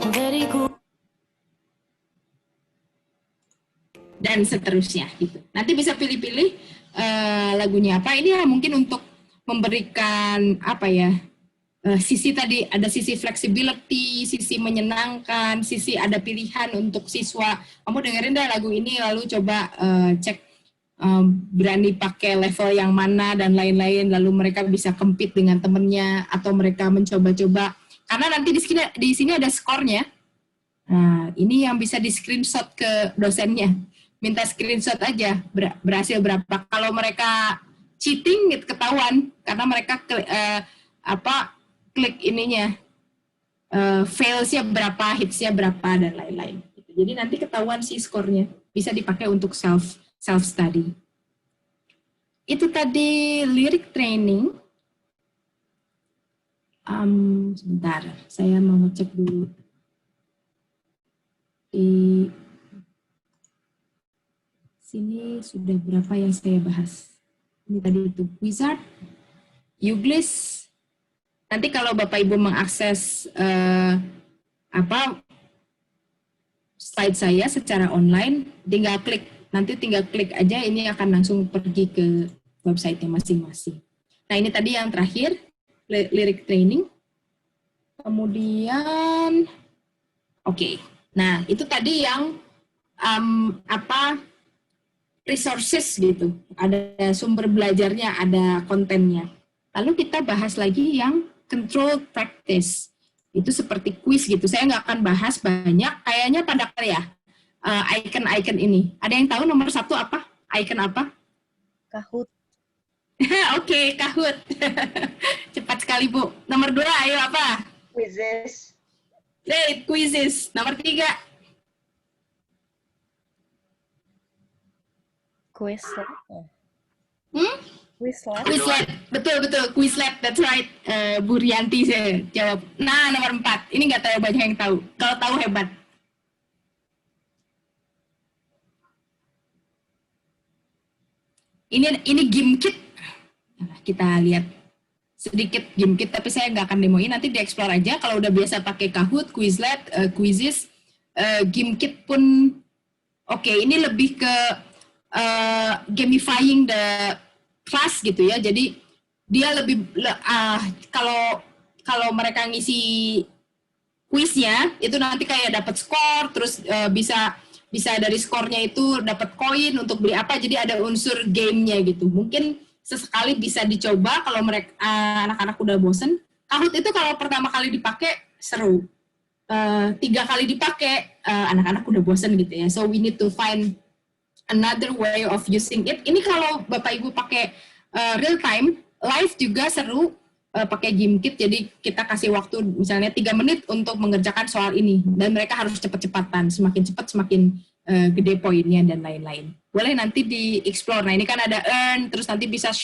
Und wer die dan seterusnya gitu. Nanti bisa pilih-pilih lagunya apa. Ini mungkin untuk memberikan apa ya, sisi tadi ada sisi flexibility, sisi menyenangkan, sisi ada pilihan untuk siswa. Kamu dengerin deh lagu ini, lalu coba cek berani pakai level yang mana dan lain-lain. Lalu mereka bisa compete dengan temennya atau mereka mencoba-coba. Karena nanti di sini ada skornya. Nah, ini yang bisa di screenshot ke dosennya. Minta screenshot aja berhasil berapa. Kalau mereka cheating gitu ketahuan karena mereka klik ininya failsnya berapa, hitsnya berapa dan lain-lain. Jadi nanti ketahuan sih skornya. Bisa dipakai untuk self study. Itu tadi lirik training. Sebentar, saya mau ngecek dulu. Di sini sudah berapa yang saya bahas. Ini tadi itu Wizard, Uglis. Nanti kalau Bapak Ibu mengakses slide saya secara online, tinggal klik aja, ini akan langsung pergi ke website-nya masing-masing. Nah, ini tadi yang terakhir, lirik training. Kemudian, oke. Nah, itu tadi yang resources gitu. Ada sumber belajarnya, ada kontennya. Lalu kita bahas lagi yang control practice. Itu seperti quiz gitu. Saya nggak akan bahas banyak. Kayaknya pada ya icon-icon ini. Ada yang tahu nomor 1 apa? Icon apa? Kahoot. Oke, Kahoot. Cepat sekali, Bu. Nomor 2, ayo apa? Quizzes. Great, quizzes. Nomor 3. Quizlet. Quizlet. Quizlet, betul, Quizlet, that's right. Bu Rianti saya jawab. Nah, nomor 4. Ini nggak tahu banyak yang tahu. Kalau tahu hebat. Ini game kit. Nah, kita lihat sedikit game kit, tapi saya nggak akan demoin. Nanti di-explore aja. Kalau udah biasa pakai Kahoot, Quizlet, quizzes, game kit pun oke. Ini lebih ke gamifying the class gitu ya. Jadi dia lebih kalau mereka ngisi kuisnya itu nanti kayak dapat skor, terus bisa dari skornya itu dapat koin untuk beli apa, jadi ada unsur gamenya gitu. Mungkin sesekali bisa dicoba kalau mereka anak-anak udah bosen. Kahoot itu kalau pertama kali dipakai seru, 3 kali dipakai anak-anak udah bosen gitu ya. So we need to find another way of using it. Ini kalau Bapak Ibu pakai real time, live juga seru. Pakai Gymkit, jadi kita kasih waktu misalnya 3 menit untuk mengerjakan soal ini, dan mereka harus cepat-cepatan, semakin cepat semakin gede poinnya dan lain-lain. Boleh nanti di-explore. Nah ini kan ada earn, terus nanti bisa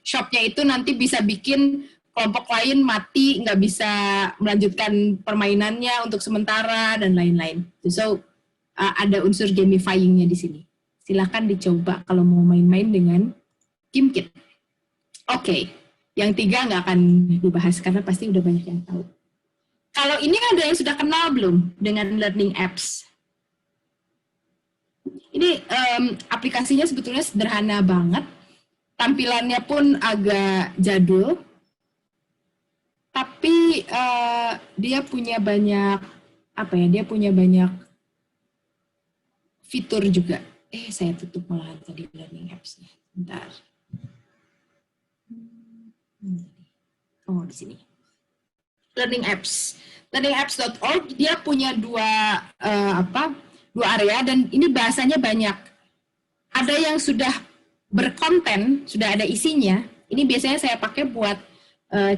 shopnya itu nanti bisa bikin kelompok lain mati, nggak bisa melanjutkan permainannya untuk sementara dan lain-lain. So ada unsur gamifying-nya di sini. Silahkan dicoba kalau mau main-main dengan Gymkit. Oke. Yang 3 nggak akan dibahas karena pasti udah banyak yang tahu. Kalau ini ada yang sudah kenal belum dengan learning apps? Ini aplikasinya sebetulnya sederhana banget. Tampilannya pun agak jadul. Tapi dia punya banyak dia punya banyak fitur juga. Saya tutup malahan tadi learning apps-nya. Bentar. Oh, di sini. Learning apps. Learningapps.org dia punya dua area dan ini bahasanya banyak. Ada yang sudah berkonten, sudah ada isinya. Ini biasanya saya pakai buat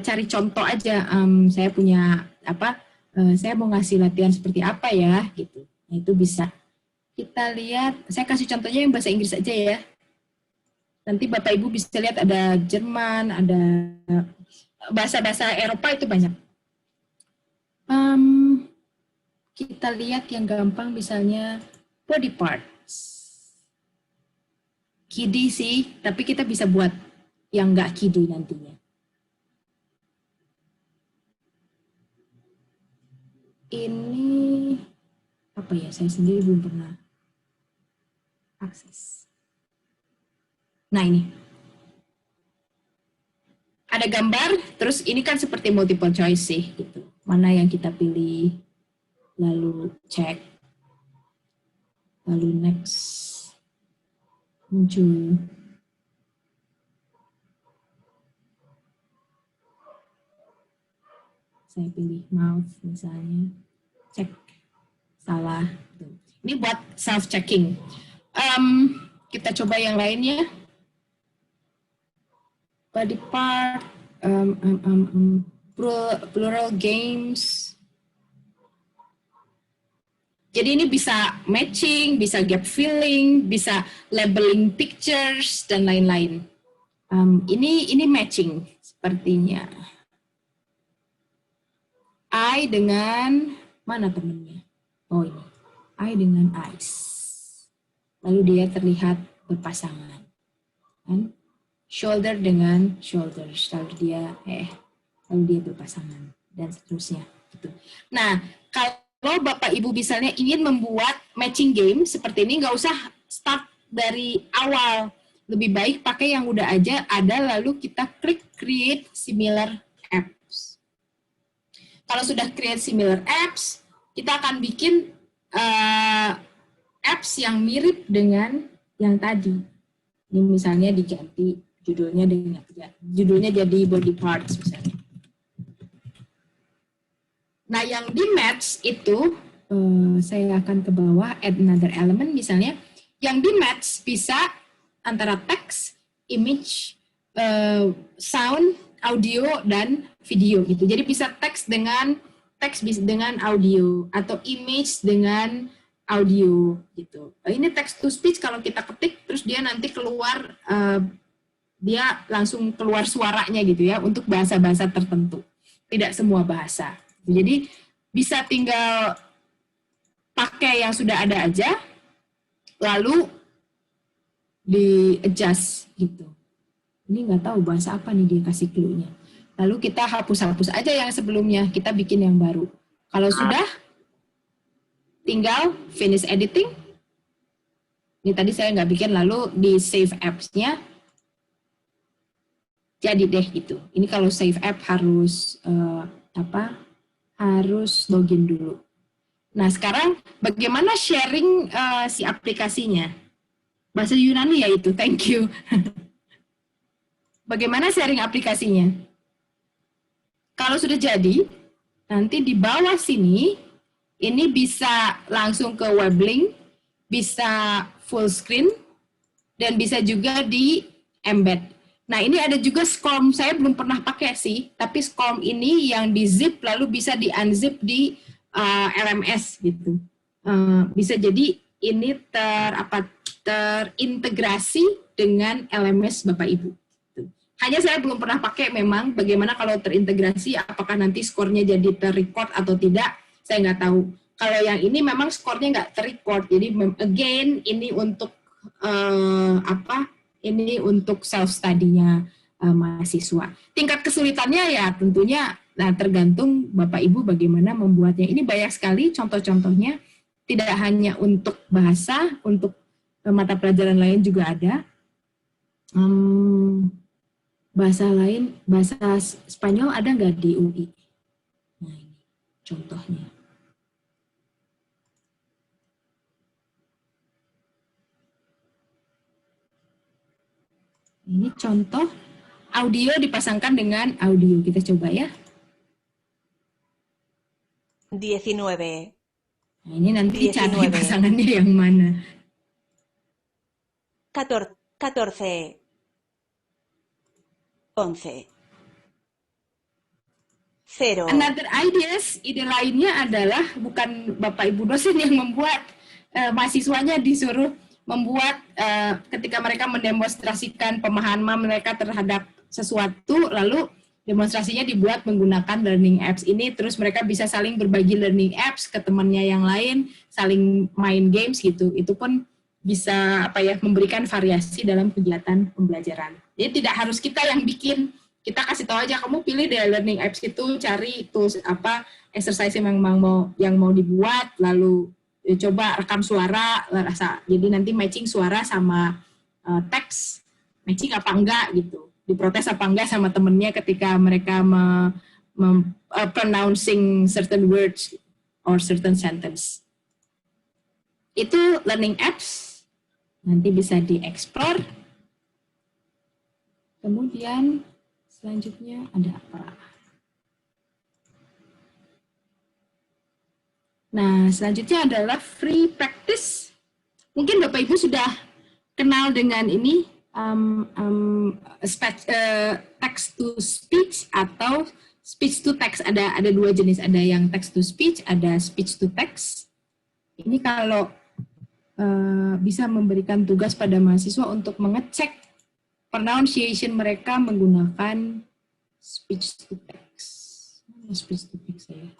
cari contoh aja. Saya punya saya mau ngasih latihan seperti apa ya gitu. Nah, itu bisa kita lihat. Saya kasih contohnya yang bahasa Inggris aja ya. Nanti Bapak Ibu bisa lihat ada Jerman, ada bahasa-bahasa Eropa itu banyak. Kita lihat yang gampang misalnya body parts. Kiddie sih, tapi kita bisa buat yang nggak kiddie nantinya. Ini apa ya, saya sendiri belum pernah akses. Nah ini, ada gambar, terus ini kan seperti multiple choice sih, gitu. Mana yang kita pilih, lalu cek, lalu next, muncul. Saya pilih mouth misalnya, cek, salah. Ini buat self-checking. Kita coba yang lainnya. Body part, plural games. Jadi ini bisa matching, bisa gap filling, bisa labeling pictures dan lain-lain. Ini matching sepertinya. I dengan mana temennya? Oh ini, I dengan eyes. Lalu dia terlihat berpasangan, kan? Shoulder dengan shoulders, lalu dia berpasangan dan seterusnya. Gitu. Nah, kalau Bapak Ibu misalnya ingin membuat matching game seperti ini, nggak usah start dari awal. Lebih baik pakai yang udah aja ada, lalu kita klik create similar apps. Kalau sudah create similar apps, kita akan bikin apps yang mirip dengan yang tadi. Ini misalnya diganti judulnya jadi body parts misalnya. Nah, yang di match itu saya akan ke bawah add another element misalnya. Yang di match bisa antara text, image, sound, audio dan video gitu. Jadi bisa teks dengan audio atau image dengan audio gitu. Ini text to speech kalau kita ketik terus dia nanti keluar dia langsung keluar suaranya gitu ya untuk bahasa-bahasa tertentu. Tidak semua bahasa. Jadi bisa tinggal pakai yang sudah ada aja lalu di-adjust gitu. Ini nggak tahu bahasa apa nih dia kasih clue-nya. Lalu kita hapus-hapus aja yang sebelumnya, kita bikin yang baru. Kalau sudah, tinggal finish editing. Ini tadi saya nggak bikin, lalu di save apps-nya. Jadi deh gitu. Ini kalau save app harus harus login dulu. Nah, sekarang bagaimana sharing si aplikasinya? Bahasa Yunani ya itu, thank you. Bagaimana sharing aplikasinya? Kalau sudah jadi, nanti di bawah sini, ini bisa langsung ke web link, bisa full screen, dan bisa juga di embed. Nah, ini ada juga SCORM, saya belum pernah pakai sih, tapi SCORM ini yang di zip lalu bisa di unzip di LMS gitu. Bisa jadi ini terintegrasi dengan LMS Bapak Ibu. Hanya saya belum pernah pakai memang, bagaimana kalau terintegrasi, apakah nanti skornya jadi ter-record atau tidak, saya nggak tahu. Kalau yang ini memang skornya nggak ter-record, jadi again ini untuk ini untuk self-study-nya mahasiswa. Tingkat kesulitannya ya tentunya tergantung Bapak Ibu bagaimana membuatnya. Ini banyak sekali contoh-contohnya, tidak hanya untuk bahasa, untuk mata pelajaran lain juga ada. Bahasa lain, bahasa Spanyol ada nggak di UI? Nah, ini contohnya. Ini contoh audio dipasangkan dengan audio. Kita coba ya. 19. Nah, ini nanti cari pasangannya yang mana. 14. 11. 0. Another ide lainnya adalah bukan Bapak Ibu dosen yang membuat, mahasiswanya disuruh membuat ketika mereka mendemonstrasikan pemahaman mereka terhadap sesuatu, lalu demonstrasinya dibuat menggunakan learning apps ini, terus mereka bisa saling berbagi learning apps ke temannya yang lain, saling main games gitu. Itu pun bisa memberikan variasi dalam kegiatan pembelajaran. Jadi tidak harus kita yang bikin, kita kasih tahu aja, kamu pilih deh learning apps itu, cari tools exercise yang mau dibuat, lalu coba rekam suara, jadi nanti matching suara sama teks, matching apa enggak gitu, diprotes apa enggak sama temennya ketika mereka pronouncing certain words or certain sentence. Itu learning apps, nanti bisa dieksplor. Kemudian selanjutnya ada apa? Nah, selanjutnya adalah free practice. Mungkin Bapak Ibu sudah kenal dengan ini, text to speech atau speech to text. Ada dua jenis, ada yang text to speech, ada speech to text. Ini kalau bisa memberikan tugas pada mahasiswa untuk mengecek pronunciation mereka menggunakan speech to text. Mana speech to text saya?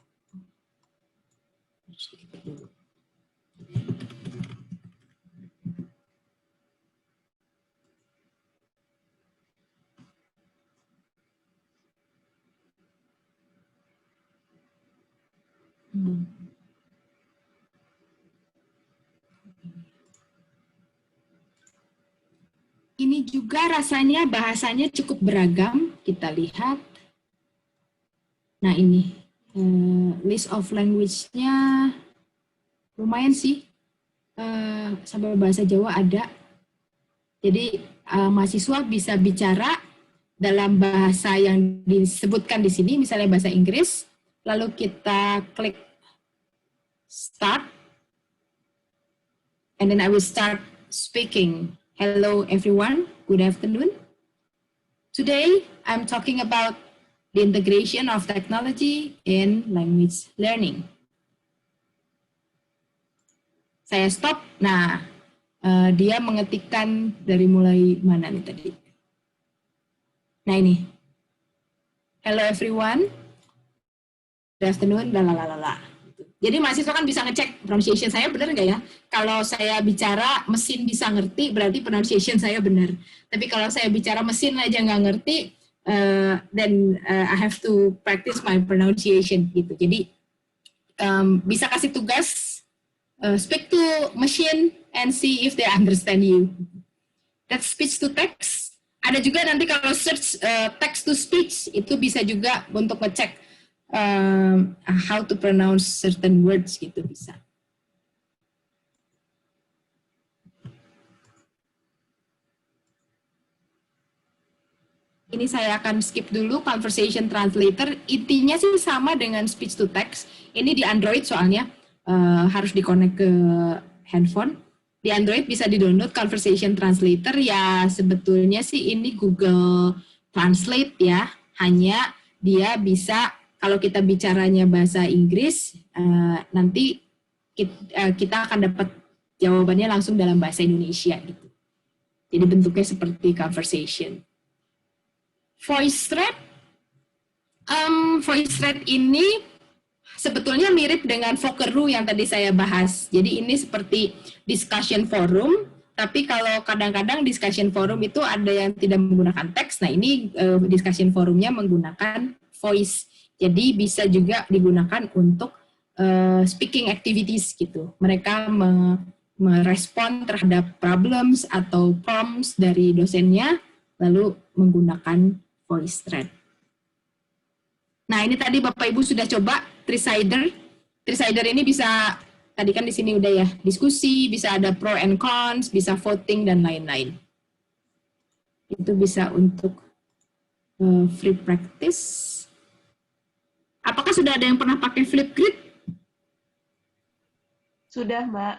Ini juga rasanya bahasanya cukup beragam, kita lihat. Nah ini, list of language-nya lumayan sih, sampai bahasa Jawa ada. Jadi mahasiswa bisa bicara dalam bahasa yang disebutkan di sini, misalnya bahasa Inggris, lalu kita klik start, and then I will start speaking. Hello everyone, good afternoon. Today I'm talking about the integration of technology in language learning. Saya stop, nah dia mengetikkan dari mulai mana nih tadi. Nah ini, hello everyone, good afternoon, lalalala. Jadi mahasiswa kan bisa ngecek pronunciation saya benar nggak ya? Kalau saya bicara mesin bisa ngerti, berarti pronunciation saya benar. Tapi kalau saya bicara mesin aja nggak ngerti, then I have to practice my pronunciation gitu. Jadi bisa kasih tugas, speak to machine and see if they understand you. That's speech to text. Ada juga nanti kalau search text to speech, itu bisa juga untuk ngecek how to pronounce certain words gitu bisa. Ini saya akan skip dulu conversation translator. Intinya sih sama dengan speech to text. Ini di Android soalnya harus di-connect ke handphone. Di Android bisa di-download conversation translator. Ya sebetulnya sih ini Google Translate ya. Hanya dia bisa, kalau kita bicaranya bahasa Inggris, nanti kita akan dapat jawabannya langsung dalam bahasa Indonesia gitu. Jadi bentuknya seperti conversation. Voice thread ini sebetulnya mirip dengan Vockeroo yang tadi saya bahas. Jadi ini seperti discussion forum, tapi kalau kadang-kadang discussion forum itu ada yang tidak menggunakan teks. Nah ini discussion forumnya menggunakan voice. Jadi bisa juga digunakan untuk speaking activities gitu. Mereka merespon terhadap problems atau prompts dari dosennya, lalu menggunakan voice thread. Nah ini tadi Bapak Ibu sudah coba Tricider. Tricider ini bisa, tadi kan di sini udah ya, diskusi, bisa ada pro and cons, bisa voting dan lain-lain. Itu bisa untuk free practice. Apakah sudah ada yang pernah pakai Flipgrid? Sudah, Mbak.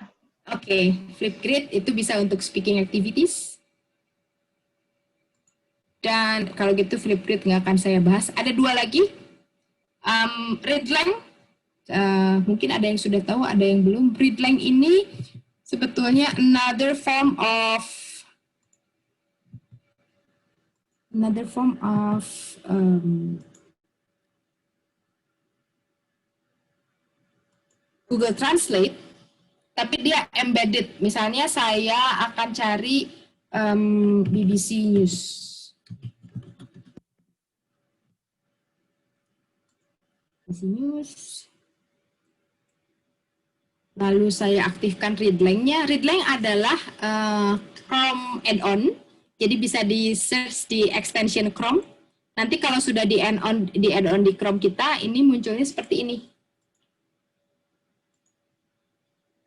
Oke, Flipgrid itu bisa untuk speaking activities. Dan kalau gitu Flipgrid nggak akan saya bahas. Ada dua lagi. Readlang, mungkin ada yang sudah tahu, ada yang belum. Readlang ini sebetulnya another form of Google Translate, tapi dia embedded. Misalnya saya akan cari BBC News. News. Lalu saya aktifkan Readlang-nya. Readlang adalah Chrome add-on, jadi bisa di search di extension Chrome. Nanti kalau sudah di add-on di Chrome kita, ini munculnya seperti ini.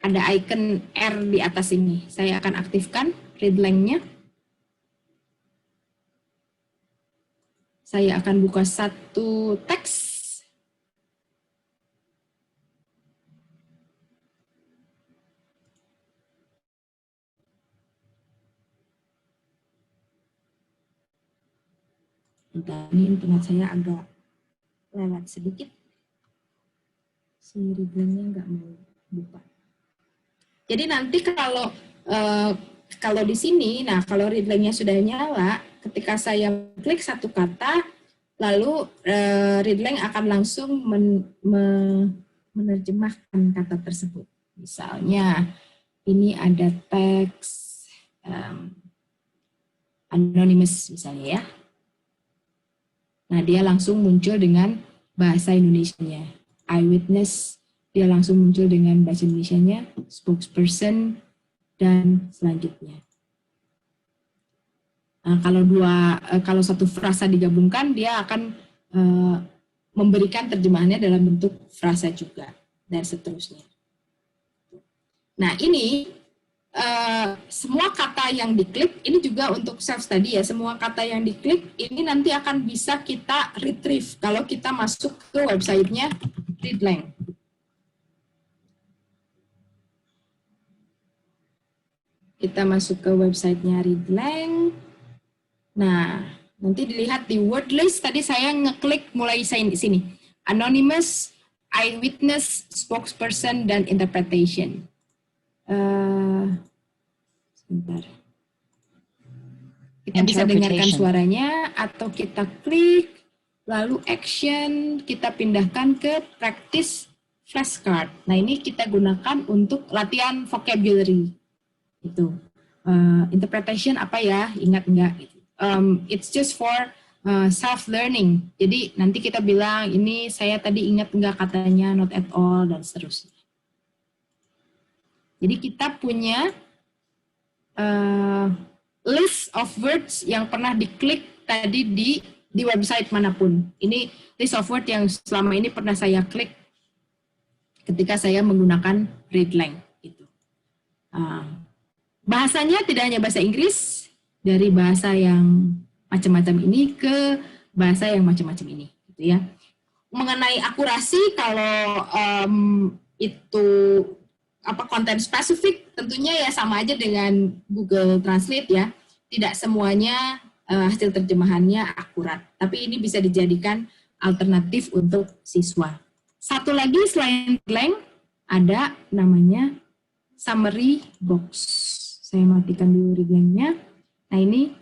Ada icon R di atas ini. Saya akan aktifkan Readlang-nya. Saya akan buka satu teks. Ini internet saya agak lewat sedikit. Si Readlang-nya nggak mau buka. Jadi nanti kalau di sini, nah kalau Readlang-nya sudah nyala, ketika saya klik satu kata, lalu Readlang akan langsung menerjemahkan kata tersebut. Misalnya ini ada teks anonymous misalnya ya. Nah, dia langsung muncul dengan bahasa Indonesianya. Eyewitness, dia langsung muncul dengan bahasa Indonesianya, spokesperson, dan selanjutnya. Nah, kalau satu frasa digabungkan, dia akan memberikan terjemahannya dalam bentuk frasa juga, dan seterusnya. Nah, ini semua kata yang diklik, ini juga untuk self-study ya, semua kata yang diklik, ini nanti akan bisa kita retrieve kalau kita masuk ke websitenya Readlang. Kita masuk ke websitenya Readlang. Nah, nanti dilihat di word list, tadi saya ngeklik mulai sini. Anonymous, eyewitness, spokesperson, dan interpretation. Sebentar. Kita bisa dengarkan suaranya, atau kita klik, lalu action, kita pindahkan ke practice flashcard. Nah, ini kita gunakan untuk latihan vocabulary. Itu. Interpretation apa ya, ingat enggak? It's just for self-learning. Jadi nanti kita bilang, ini saya tadi ingat enggak katanya, not at all, dan seterusnya. Jadi kita punya list of words yang pernah diklik tadi di di website manapun. Ini list of word yang selama ini pernah saya klik ketika saya menggunakan readlang. Gitu. Bahasanya tidak hanya bahasa Inggris, dari bahasa yang macam-macam ini ke bahasa yang macam-macam ini. Gitu ya. Mengenai akurasi, kalau itu konten spesifik, tentunya ya sama aja dengan Google Translate ya. Tidak semuanya hasil terjemahannya akurat, tapi ini bisa dijadikan alternatif untuk siswa. Satu lagi selain readlang, ada namanya summary box. Saya matikan dulu readlangnya. Nah ini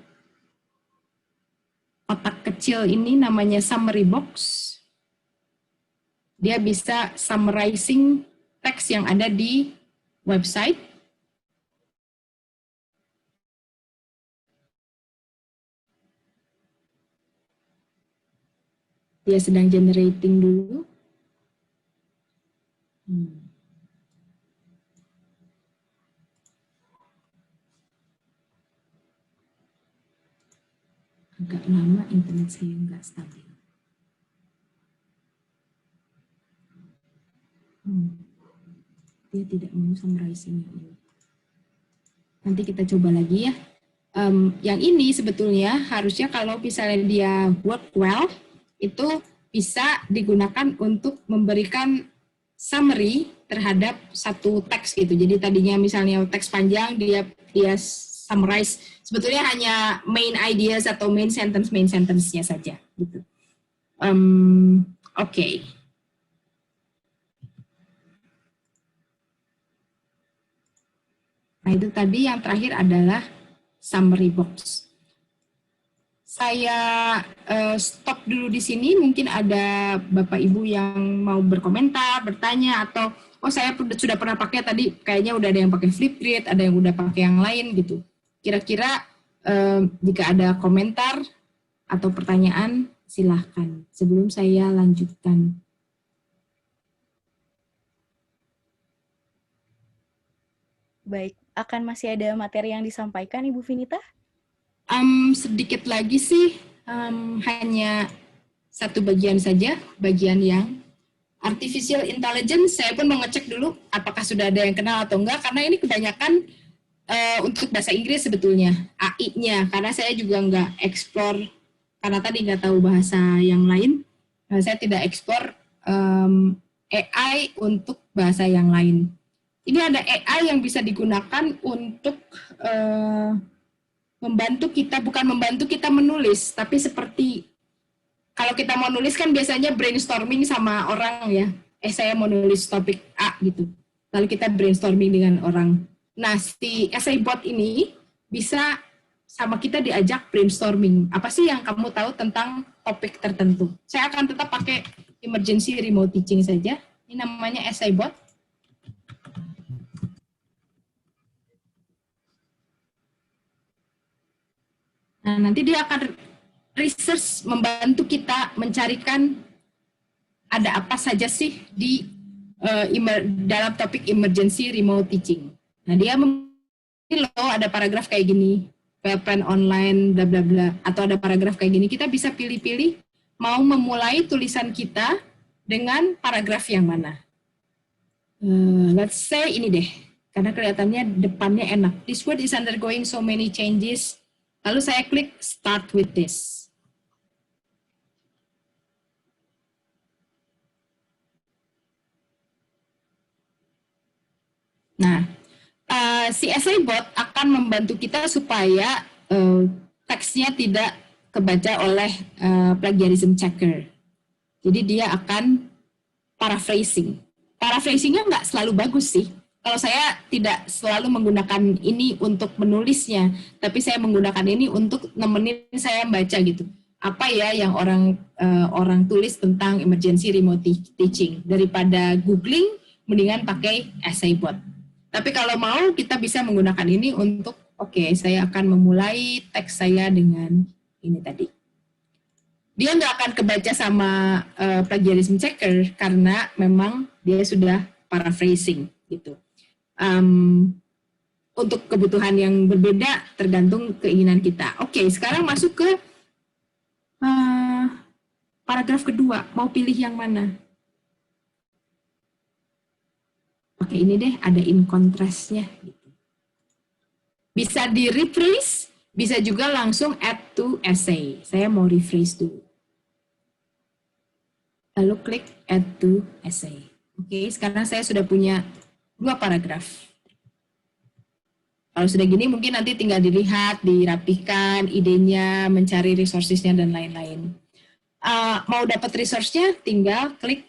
kotak kecil ini namanya summary box. Dia bisa summarizing teks yang ada di website. Dia sedang generating dulu. Agak lama internet saya nggak stabil. Dia tidak mau summarizing ini. Nanti kita coba lagi ya. Yang ini sebetulnya harusnya kalau misalnya dia work well, itu bisa digunakan untuk memberikan summary terhadap satu teks gitu. Jadi tadinya misalnya teks panjang, dia summarize, sebetulnya hanya main ideas atau main sentence-nya saja gitu. Oke. Nah itu tadi yang terakhir adalah summary box. Saya stop dulu di sini, mungkin ada Bapak Ibu yang mau berkomentar, bertanya, atau saya sudah pernah pakai tadi, kayaknya udah ada yang pakai Flipgrid, ada yang udah pakai yang lain gitu. Kira-kira jika ada komentar atau pertanyaan, silahkan sebelum saya lanjutkan. Baik, akan masih ada materi yang disampaikan Ibu Vinita? Sedikit lagi sih, hanya satu bagian saja, bagian yang artificial intelligence. Saya pun mau ngecek dulu apakah sudah ada yang kenal atau enggak, karena ini kebanyakan untuk bahasa Inggris sebetulnya, AI-nya, karena saya juga nggak explore, karena tadi nggak tahu bahasa yang lain, saya tidak explore AI untuk bahasa yang lain. Ini ada AI yang bisa digunakan untuk membantu kita, bukan membantu kita menulis, tapi seperti kalau kita mau nulis kan biasanya brainstorming sama orang ya. Saya mau nulis topik A gitu. Lalu kita brainstorming dengan orang. Nah, si essay bot ini bisa sama kita diajak brainstorming. Apa sih yang kamu tahu tentang topik tertentu? Saya akan tetap pakai emergency remote teaching saja. Ini namanya essay bot. Nah, nanti dia akan research, membantu kita mencarikan ada apa saja sih di dalam topik emergency remote teaching. Nah, dia ada paragraf kayak gini, plan online, bla bla bla, atau ada paragraf kayak gini. Kita bisa pilih-pilih mau memulai tulisan kita dengan paragraf yang mana. Let's say ini deh, karena kelihatannya depannya enak. This word is undergoing so many changes. Lalu saya klik start with this. Nah, si essay bot akan membantu kita supaya teksnya tidak kebaca oleh plagiarism checker. Jadi dia akan paraphrasing. Paraphrasingnya nggak selalu bagus sih. Kalau saya tidak selalu menggunakan ini untuk menulisnya, tapi saya menggunakan ini untuk nemenin saya baca gitu. Apa ya yang orang tulis tentang emergency remote teaching. Daripada googling, mendingan pakai essay bot. Tapi kalau mau, kita bisa menggunakan ini untuk, saya akan memulai teks saya dengan ini tadi. Dia nggak akan kebaca sama plagiarism checker, karena memang dia sudah paraphrasing gitu. Untuk kebutuhan yang berbeda tergantung keinginan kita. Sekarang masuk ke paragraf kedua, mau pilih yang mana? Pakai ini deh, ada in contrast-nya. Bisa di rephrase, bisa juga langsung add to essay. Saya mau rephrase dulu. Lalu klik add to essay. Oke, sekarang saya sudah punya 2 paragraf. Kalau sudah gini mungkin nanti tinggal dilihat, dirapikan idenya, mencari resources-nya dan lain-lain. Mau dapat resource-nya tinggal klik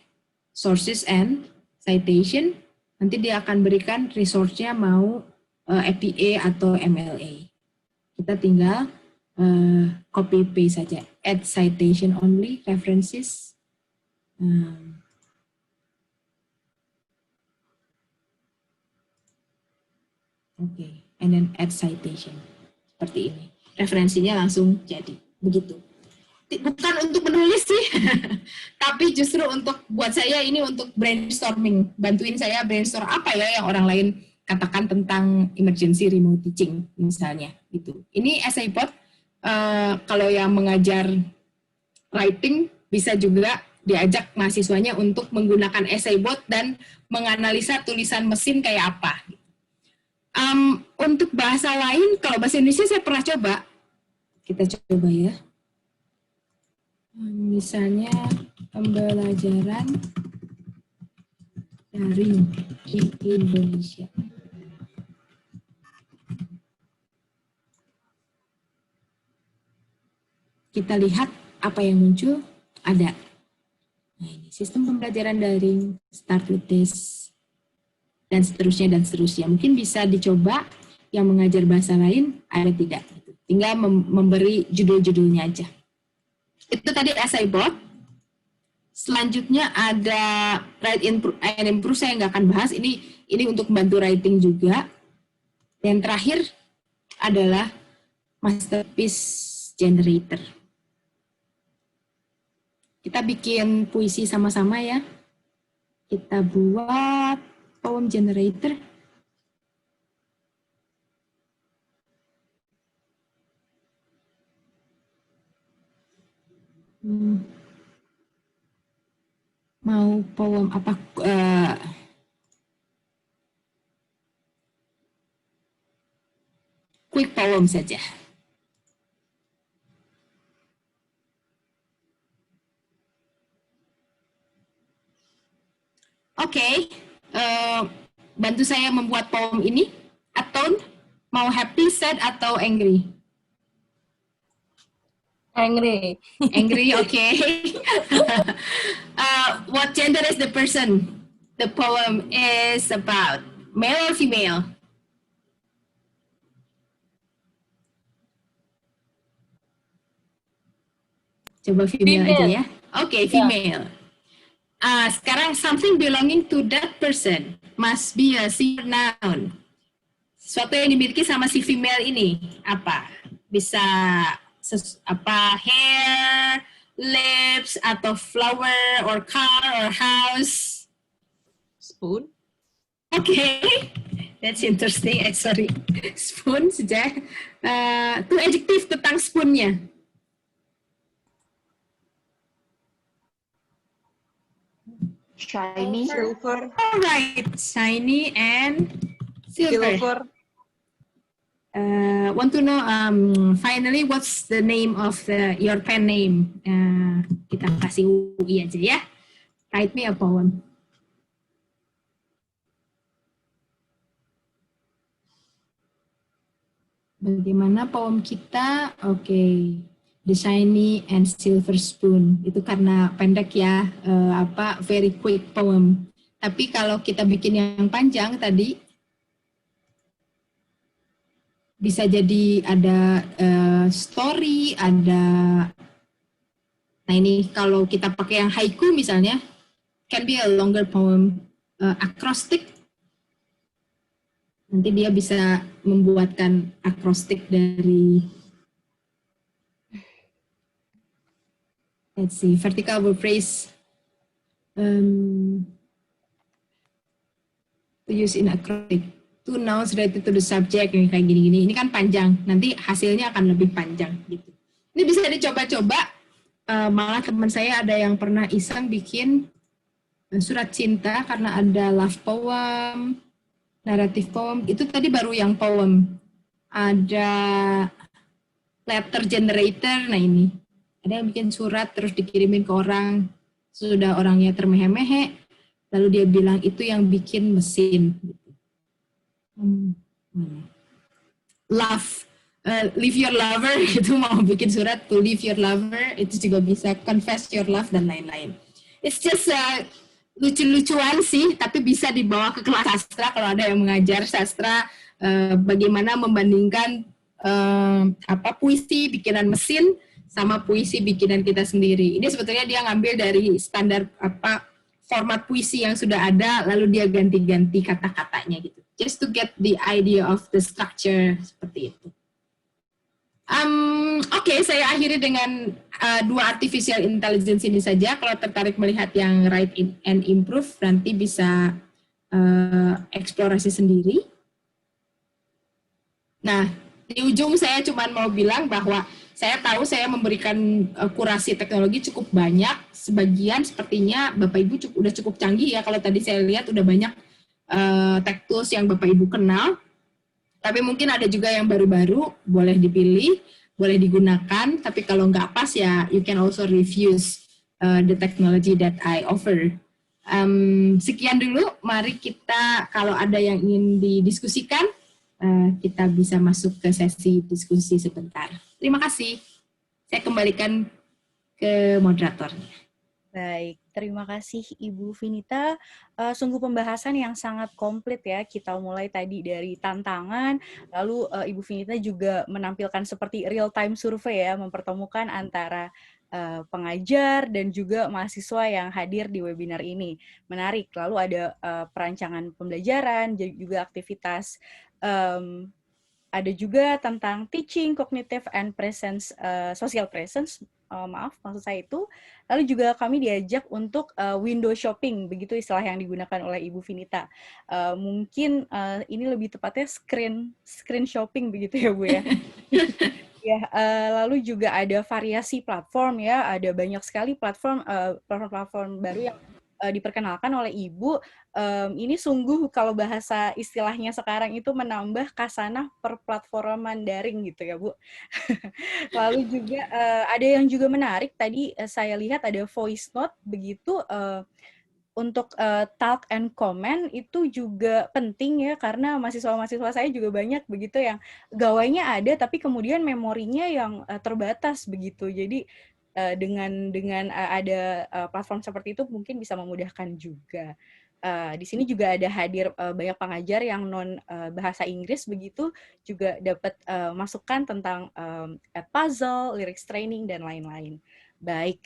sources and citation. Nanti dia akan berikan resource-nya mau APA atau MLA. Kita tinggal copy paste saja. Add citation only, references. Oke, and then add citation. Seperti ini. Referensinya langsung jadi. Begitu. Bukan untuk menulis sih, tapi justru untuk buat saya ini untuk brainstorming. Bantuin saya brainstorm apa ya yang orang lain katakan tentang emergency remote teaching misalnya. Gitu. Ini essay bot, kalau yang mengajar writing bisa juga diajak mahasiswanya untuk menggunakan essay bot dan menganalisa tulisan mesin kayak apa. Untuk bahasa lain, kalau bahasa Indonesia saya pernah coba. Kita coba ya. Misalnya pembelajaran daring di Indonesia. Kita lihat apa yang muncul, ada. Nah, ini sistem pembelajaran daring, start with this, dan seterusnya dan seterusnya. Mungkin bisa dicoba yang mengajar bahasa lain, ada tidak. Tinggal memberi judul-judulnya aja. Itu tadi essay bot. Selanjutnya ada write and improve, saya nggak akan bahas. Ini untuk membantu writing juga. Dan terakhir adalah masterpiece generator. Kita bikin puisi sama-sama ya. Kita buat poem generator. Mau poem apa? Quick poem saja. Oke, bantu saya membuat poem ini. Atau mau happy, sad, atau angry? Angry. Angry, okay. What gender is the person the poem is about? Male or female? Coba female aja ya. Oke, female. Sekarang something belonging to that person must be a singular noun. Sesuatu yang dimiliki sama si female ini apa? Bisa apa, hair, lips, atau flower, or car, or house? Spoon. Okay, that's interesting. Sorry, spoon saja. Itu adjektif tentang spoonnya. Shiny. Silver. Alright, shiny and silver. Want to know finally what's the name of your pen name? Kita kasih UI aja ya. Write me a poem. Bagaimana poem kita? Oke. The Shiny and Silver Spoon. Itu karena pendek ya, very quick poem. Tapi kalau kita bikin yang panjang tadi, bisa jadi ada story, ada, nah ini kalau kita pakai yang haiku misalnya, can be a longer poem, acrostic. Nanti dia bisa membuatkan akrostik dari, let's see, vertical verb phrase to use in acrostic. Two nouns related to the subject, yang kayak gini-gini. Ini kan panjang, nanti hasilnya akan lebih panjang gitu. Ini bisa dicoba-coba Malah teman saya ada yang pernah iseng bikin surat cinta karena ada love poem, narrative poem. Itu tadi baru yang poem. Ada letter generator, nah ini. Ada yang bikin surat terus dikirimin ke orang, sudah orangnya termehe-mehe, lalu dia bilang itu yang bikin mesin. Love, leave your lover, itu mau bikin surat to leave your lover, itu juga bisa confess your love dan lain-lain. It's just lucu-lucuan sih, tapi bisa dibawa ke kelas sastra kalau ada yang mengajar sastra, bagaimana membandingkan puisi bikinan mesin sama puisi bikinan kita sendiri. Ini sebetulnya dia ngambil dari standar format puisi yang sudah ada, lalu dia ganti-ganti kata-katanya gitu. Just to get the idea of the structure seperti itu. Oke, saya akhiri dengan dua artificial intelligence ini saja. Kalau tertarik melihat yang write and improve, nanti bisa eksplorasi sendiri. Nah, di ujung saya cuma mau bilang bahwa saya tahu saya memberikan kurasi teknologi cukup banyak. Sebagian sepertinya Bapak Ibu udah cukup canggih ya. Kalau tadi saya lihat udah banyak tech tools yang Bapak Ibu kenal. Tapi mungkin ada juga yang baru-baru, boleh dipilih, boleh digunakan. Tapi kalau nggak pas ya, you can also refuse the technology that I offer. Sekian dulu, mari kita kalau ada yang ingin didiskusikan, kita bisa masuk ke sesi diskusi sebentar. Terima kasih. Saya kembalikan ke moderatornya. Baik, terima kasih Ibu Vinita. Sungguh pembahasan yang sangat komplit ya. Kita mulai tadi dari tantangan, lalu Ibu Vinita juga menampilkan seperti real-time survey ya, mempertemukan antara pengajar dan juga mahasiswa yang hadir di webinar ini. Menarik, lalu ada perancangan pembelajaran, juga aktivitas ada juga tentang teaching, cognitive and presence, social presence, maksud saya itu. Lalu juga kami diajak untuk window shopping, begitu istilah yang digunakan oleh Ibu Vinita. Mungkin ini lebih tepatnya screen shopping begitu ya Bu ya. Ya, lalu juga ada variasi platform ya, ada banyak sekali platform baru yang diperkenalkan oleh Ibu. Ini sungguh kalau bahasa istilahnya sekarang itu menambah khasanah perplatforman daring gitu ya Bu. Lalu juga ada yang juga menarik tadi saya lihat ada voice note begitu. Untuk talk and comment itu juga penting ya, karena mahasiswa-mahasiswa saya juga banyak begitu yang gawainya ada tapi kemudian memorinya yang terbatas begitu. Jadi dengan ada platform seperti itu mungkin bisa memudahkan juga. Di sini juga ada hadir banyak pengajar yang non bahasa Inggris begitu, juga dapat masukan tentang puzzle, lyrics training dan lain-lain. Baik,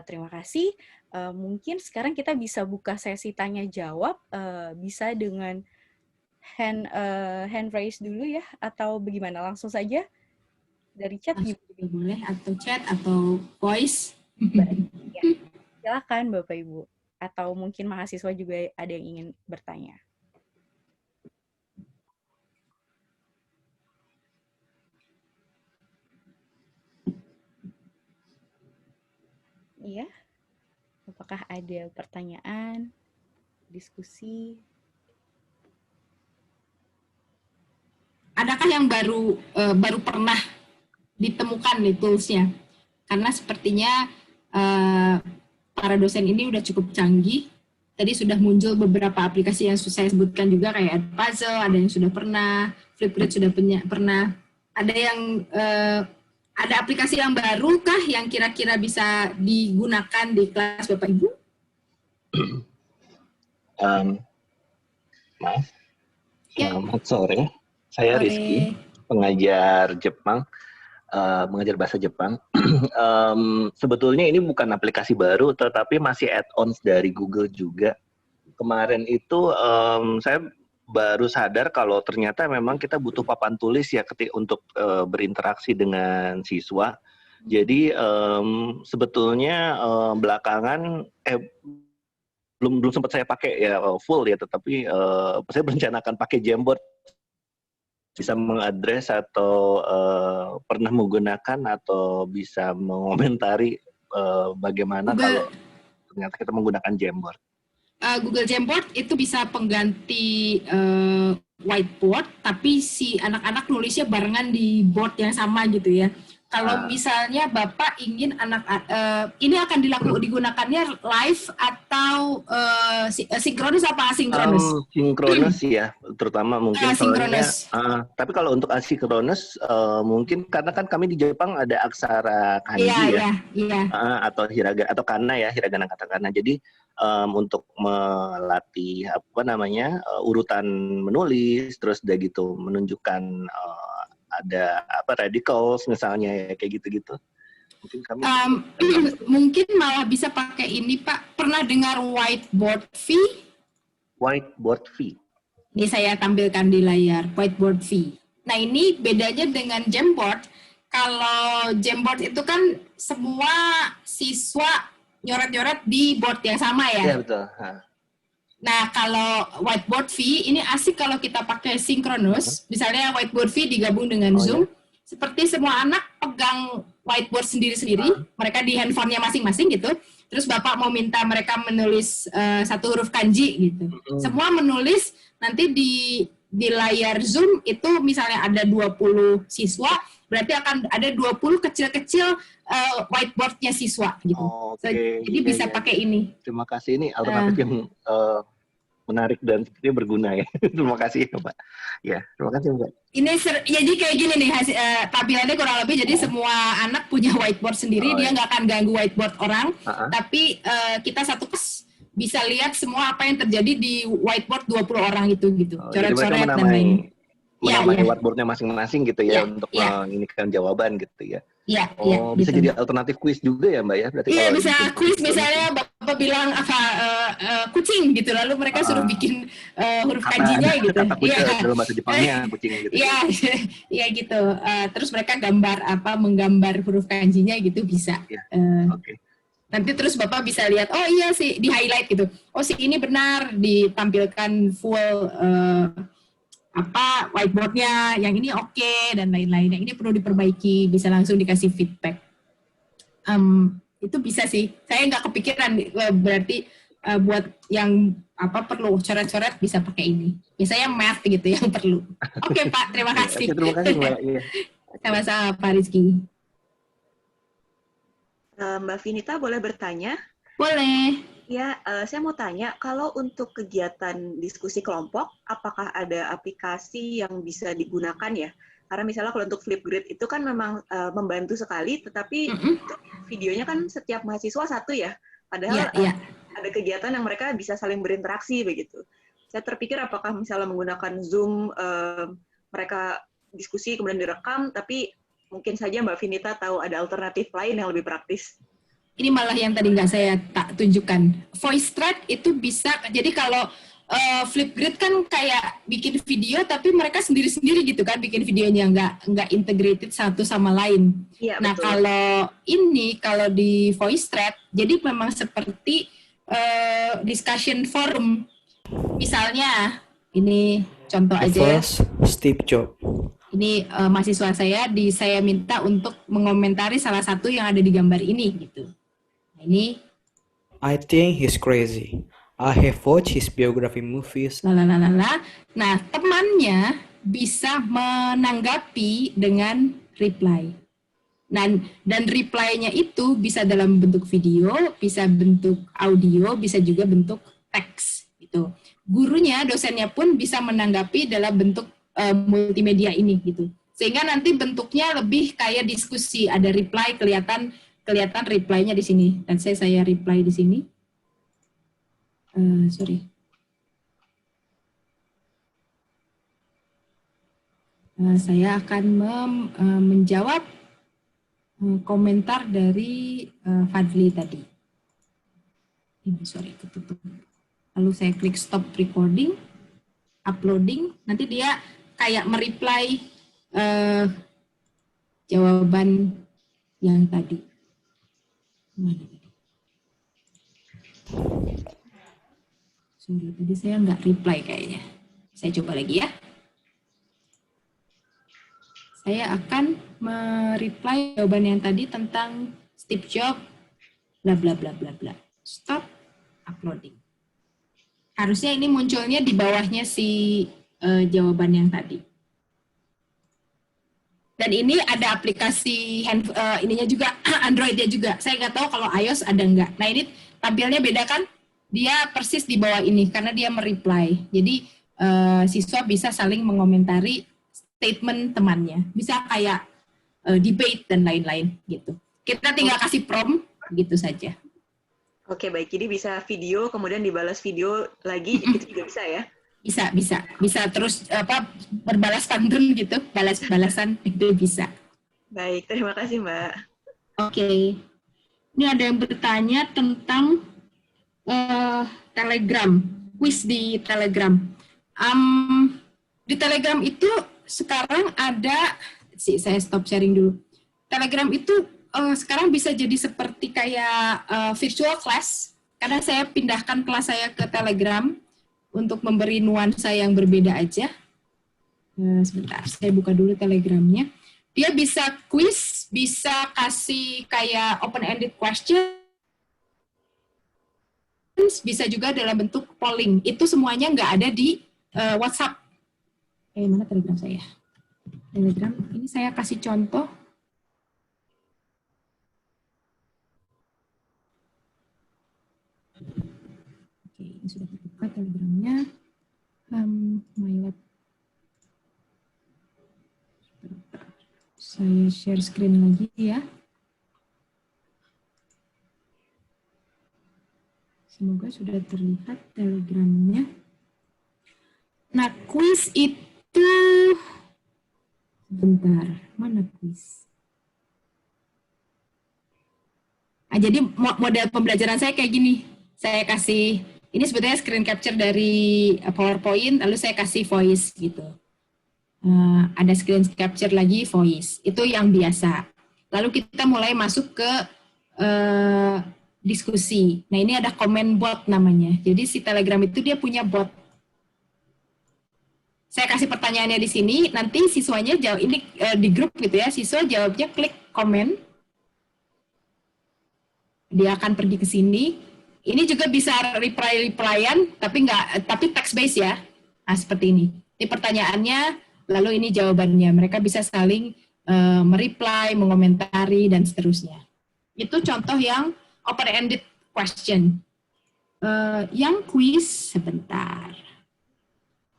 terima kasih. Mungkin sekarang kita bisa buka sesi tanya jawab, bisa dengan hand raise dulu ya, atau bagaimana, langsung saja dari chat juga boleh, atau chat atau voice. Ya, silakan Bapak Ibu, atau mungkin mahasiswa juga ada yang ingin bertanya. Iya. Apakah ada pertanyaan, diskusi? Adakah yang baru pernah ditemukan nih toolsnya? Karena sepertinya para dosen ini udah cukup canggih. Tadi sudah muncul beberapa aplikasi yang saya sebutkan juga kayak Edpuzzle, ada yang sudah pernah, Flipgrid sudah pernah. Ada yang ada aplikasi yang baru kah yang kira-kira bisa digunakan di kelas Bapak Ibu? Maaf, selamat sore. Saya Rizky, pengajar Jepang, mengajar bahasa Jepang. Sebetulnya ini bukan aplikasi baru, tetapi masih add-ons dari Google juga. Kemarin itu saya baru sadar kalau ternyata memang kita butuh papan tulis ya untuk berinteraksi dengan siswa. Jadi sebetulnya belakangan belum sempat saya pakai ya full ya, tetapi saya berencanakan pakai Jamboard, bisa mengadres atau pernah menggunakan atau bisa mengomentari bagaimana kalau ternyata kita menggunakan Jamboard? Google Jamboard itu bisa pengganti whiteboard, tapi si anak-anak nulisnya barengan di board yang sama gitu ya. Kalau misalnya Bapak ingin ini akan digunakannya live atau sinkronus apa asinkronus? Sinkronus ya, terutama mungkin soalnya. Tapi kalau untuk asinkronus mungkin karena kan kami di Jepang ada aksara kanji atau hiragana atau kana ya, hiragana katakana. Jadi untuk melatih urutan menulis, terus udah gitu menunjukkan ada radicals misalnya ya, kayak gitu-gitu. Mungkin kami mungkin malah bisa pakai ini Pak. Pernah dengar whiteboard V? Whiteboard V. Ini saya tampilkan di layar whiteboard V. Nah ini bedanya dengan Jamboard. Kalau Jamboard itu kan semua siswa nyoret-nyoret di board yang sama ya. Iya betul. Nah, kalau whiteboard V, ini asik kalau kita pakai sinkronus. Misalnya whiteboard V digabung dengan Zoom. Seperti semua anak pegang whiteboard sendiri-sendiri. Mereka di handphonenya masing-masing gitu. Terus Bapak mau minta mereka menulis satu huruf kanji gitu. Semua menulis, nanti di layar Zoom itu misalnya ada 20 siswa, berarti akan ada 20 kecil-kecil whiteboard-nya siswa gitu. Jadi bisa pakai ini. Terima kasih, ini alternatif yang menarik dan sepertinya berguna ya. Terima kasih ya Pak. Ya, terima kasih Mbak. Ini jadi kayak gini nih tampilannya kurang lebih. Jadi semua anak punya whiteboard sendiri, dia nggak akan ganggu whiteboard orang, tapi kita satu kes bisa lihat semua apa yang terjadi di whiteboard 20 orang itu gitu. Coret-coret dan lain. Menamai whiteboardnya masing-masing gitu ya, untuk menginginkan jawaban gitu ya. Bisa gitu. Jadi alternatif kuis juga ya Mbak ya? Iya, bisa kuis misalnya Bapak bilang kucing gitu, lalu mereka suruh bikin huruf kanjinya gitu. Iya. Dalam bahasa Jepangnya kucing gitu. Iya gitu. Terus mereka menggambar huruf kanjinya gitu bisa. Nanti terus Bapak bisa lihat, oh iya sih, di highlight gitu. Oh si ini benar, ditampilkan full whiteboardnya, yang ini oke, dan lain-lain. Yang ini perlu diperbaiki, bisa langsung dikasih feedback. Itu bisa sih. Saya nggak kepikiran, berarti buat yang perlu coret-coret bisa pakai ini. Biasanya math gitu yang perlu. Oke Pak, terima kasih. Terima kasih Mbak. Sama-sama Pak Rizky. Mbak Vinita boleh bertanya? Boleh. Ya, saya mau tanya, kalau untuk kegiatan diskusi kelompok, apakah ada aplikasi yang bisa digunakan ya? Karena misalnya kalau untuk Flipgrid itu kan memang membantu sekali, tetapi videonya kan setiap mahasiswa satu ya. Padahal ada kegiatan yang mereka bisa saling berinteraksi begitu. Saya terpikir apakah misalnya menggunakan Zoom, mereka diskusi kemudian direkam, tapi mungkin saja Mbak Vinita tahu ada alternatif lain yang lebih praktis. Ini malah yang tadi nggak saya tunjukkan. Voice thread itu bisa, jadi kalau Flipgrid kan kayak bikin video, tapi mereka sendiri-sendiri gitu kan, bikin videonya nggak integrated satu sama lain. Ya, nah betul. Kalau di voice thread, jadi memang seperti discussion forum. Misalnya, ini contoh aja. Steve Jobs. Ini mahasiswa saya minta untuk mengomentari salah satu yang ada di gambar ini gitu. Nah, ini I think he's crazy. I have watched his biography movies. Nah, temannya bisa menanggapi dengan reply. Dan reply-nya itu bisa dalam bentuk video, bisa bentuk audio, bisa juga bentuk teks gitu. Gurunya, dosennya pun bisa menanggapi dalam bentuk multimedia ini gitu. Sehingga nanti bentuknya lebih kayak diskusi, ada reply, kelihatan reply-nya di sini. Dan saya reply di sini. Saya akan menjawab komentar dari Fadli tadi. Ketutup. Lalu saya klik stop recording, uploading, nanti dia kayak mereply jawaban yang tadi. Tadi saya nggak reply kayaknya. Saya coba lagi ya. Saya akan mereply jawaban yang tadi tentang Steve Jobs bla bla bla bla bla. Stop uploading. Harusnya ini munculnya di bawahnya si jawaban yang tadi. Dan ini ada aplikasi ininya juga, Android-nya juga. Saya nggak tahu kalau iOS ada nggak. Nah ini tampilnya beda kan? Dia persis di bawah ini karena dia mereply. Jadi siswa bisa saling mengomentari statement temannya. Bisa kayak debate dan lain-lain gitu. Kita tinggal kasih prompt gitu saja. Oke, baik. Jadi bisa video, kemudian dibalas video lagi, itu juga bisa ya? Bisa terus berbalas pantun gitu, balas-balasan itu bisa. Baik, terima kasih Mbak. Oke. Ini ada yang bertanya tentang Telegram, quiz di Telegram. Di Telegram itu sekarang ada, saya stop sharing dulu. Telegram itu sekarang bisa jadi seperti kayak virtual class, karena saya pindahkan kelas saya ke Telegram untuk memberi nuansa yang berbeda aja. Sebentar, saya buka dulu Telegramnya. Dia bisa quiz, bisa kasih kayak open-ended question, bisa juga dalam bentuk polling. Itu semuanya nggak ada di WhatsApp. Mana Telegram saya? Telegram, ini saya kasih contoh. Oke, ini sudah terbuka Telegramnya. My lab. Saya share screen lagi ya. Semoga sudah terlihat Telegramnya. Nah, quiz itu, sebentar, mana quiz? Nah, jadi model pembelajaran saya kayak gini. Saya kasih, ini sebetulnya screen capture dari PowerPoint, lalu saya kasih voice gitu. Ada screen capture lagi voice, itu yang biasa. Lalu kita mulai masuk ke diskusi. Nah ini ada comment bot namanya. Jadi si Telegram itu dia punya bot. Saya kasih pertanyaannya di sini, nanti siswanya jawab, ini di grup gitu ya, siswa jawabnya klik komen. Dia akan pergi ke sini. Ini juga bisa reply-replyan, tapi text based ya. Nah, seperti ini. Ini pertanyaannya, lalu ini jawabannya. Mereka bisa saling mereply, mengomentari, dan seterusnya. Itu contoh yang open-ended question. Yang quiz, sebentar.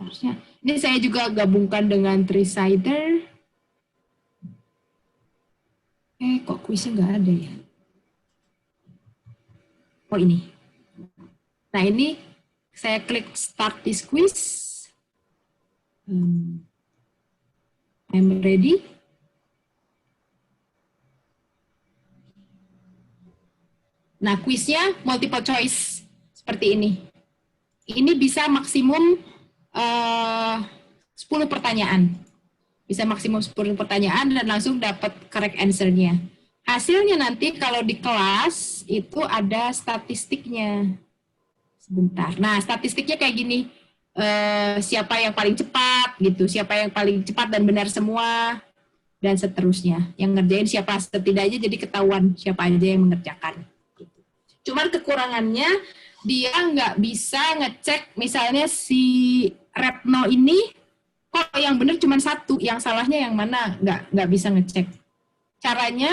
Harusnya, ini saya juga gabungkan dengan Tricider. Kok quiznya nggak ada ya? Oh ini. Nah ini saya klik start this quiz. I'm ready. Nah quiznya multiple choice seperti ini. Ini bisa maksimum 10 pertanyaan. Bisa maksimum 10 pertanyaan dan langsung dapat correct answer-nya. Hasilnya nanti kalau di kelas itu ada statistiknya. Sebentar. Nah, statistiknya kayak gini. Siapa yang paling cepat gitu, siapa yang paling cepat dan benar semua dan seterusnya. Yang ngerjain siapa setidaknya jadi ketahuan siapa aja yang mengerjakan. Gitu. Cuman kekurangannya dia nggak bisa ngecek misalnya si Retno ini kok yang benar cuma satu, yang salahnya yang mana, nggak bisa ngecek. Caranya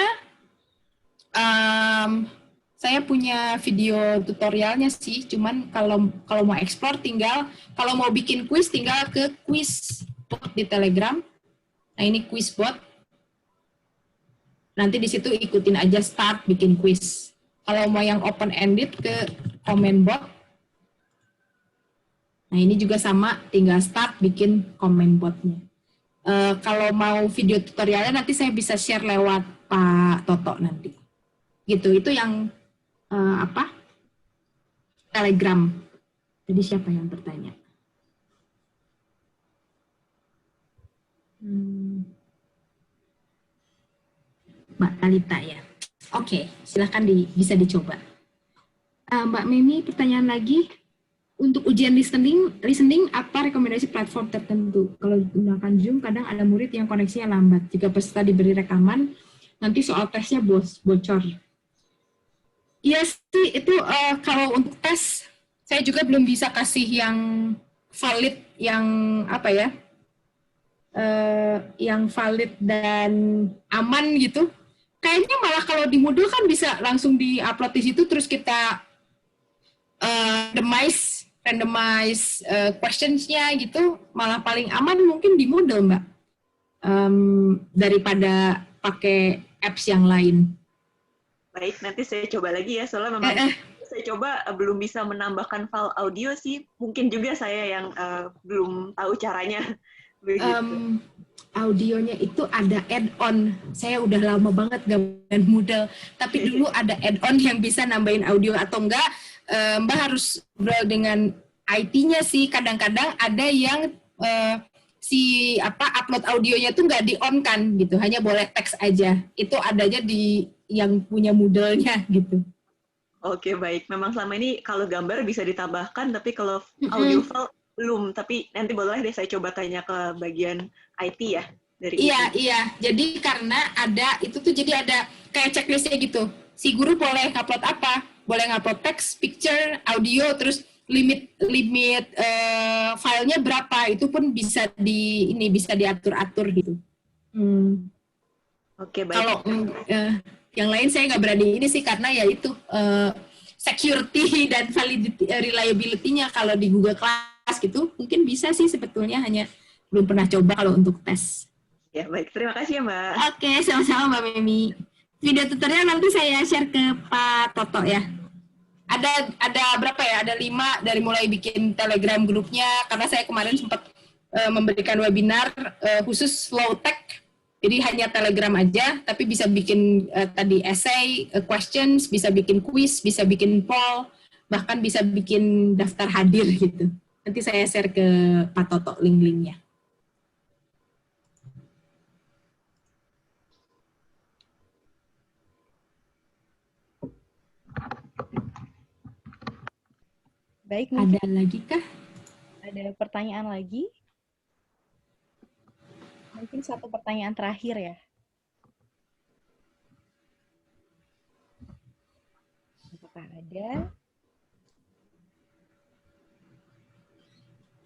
saya punya video tutorialnya sih, cuman kalau mau explore tinggal, kalau mau bikin quiz tinggal ke quiz bot di Telegram. Nah ini quiz bot. Nanti di situ ikutin aja start bikin quiz. Kalau mau yang open ended ke comment bot. Nah ini juga sama, tinggal start bikin comment botnya. Kalau mau video tutorialnya nanti saya bisa share lewat Pak Toto nanti. Gitu, itu yang Telegram. Jadi siapa yang bertanya? Mbak Talita ya. Oke, silahkan bisa dicoba. Mbak Mimi, pertanyaan lagi. Untuk ujian listening, apa rekomendasi platform tertentu? Kalau gunakan Zoom, kadang ada murid yang koneksinya lambat. Jika peserta diberi rekaman, nanti soal tesnya bocor. Iya sih, itu kalau untuk tes, saya juga belum bisa kasih yang valid, yang apa ya, yang valid dan aman gitu. Kayaknya malah kalau di Moodle kan bisa langsung di-upload di situ, terus kita randomize questions-nya gitu, malah paling aman mungkin di Moodle, Mbak, daripada pakai apps yang lain. Baik, nanti saya coba lagi ya, soalnya memang saya coba belum bisa menambahkan file audio sih, mungkin juga saya yang belum tahu caranya. Begitu. Audionya itu ada add-on. Saya udah lama banget gak main Moodle, tapi dulu ada add-on yang bisa nambahin audio, atau enggak Mbak harus ngobrol dengan IT-nya sih. Kadang-kadang ada yang upload audionya tuh nggak di-on kan gitu, hanya boleh teks aja. Itu adanya di yang punya Moodle-nya gitu. Oke, baik. Memang selama ini kalau gambar bisa ditambahkan, tapi kalau audio file belum. Tapi nanti boleh deh saya coba tanya ke bagian IT ya. Iya. Jadi karena ada, itu tuh jadi ada kayak checklistnya gitu. Si guru boleh ngupload apa? Boleh ngupload teks, picture, audio, terus limit filenya berapa? Itu pun bisa bisa diatur-atur gitu. Oke, baik. Kalau yang lain saya nggak berani ini sih, karena ya itu security dan validity, reliability-nya kalau di Google Class gitu mungkin bisa sih sebetulnya, hanya belum pernah coba kalau untuk tes. Ya, baik. Terima kasih ya, Mbak. Oke, sama-sama Mbak Memi. Video tutorial nanti saya share ke Pak Toto ya. Ada berapa ya? Ada 5 dari mulai bikin Telegram grupnya, karena saya kemarin sempat memberikan webinar khusus low tech. Jadi hanya Telegram aja, tapi bisa bikin tadi essay, questions, bisa bikin quiz, bisa bikin poll, bahkan bisa bikin daftar hadir gitu. Nanti saya share ke Pak Toto link-linknya. Baik, ada lagi kah? Ada pertanyaan lagi? Mungkin satu pertanyaan terakhir ya. Apakah ada?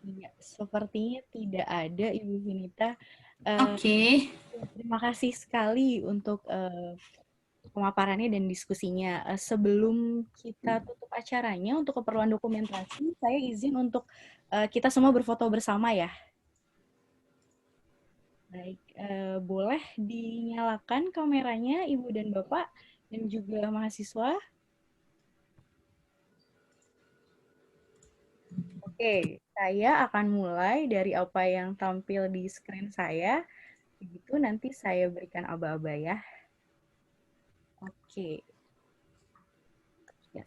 Iya, sepertinya tidak ada, Ibu Vinita. Oke. Terima kasih sekali untuk pemaparannya dan diskusinya. Sebelum kita tutup acaranya, untuk keperluan dokumentasi, saya izin untuk kita semua berfoto bersama ya. Baik, boleh dinyalakan kameranya Ibu dan Bapak dan juga mahasiswa. Oke, saya akan mulai dari apa yang tampil di screen saya. Begitu nanti saya berikan aba-aba ya. Oke. Ya.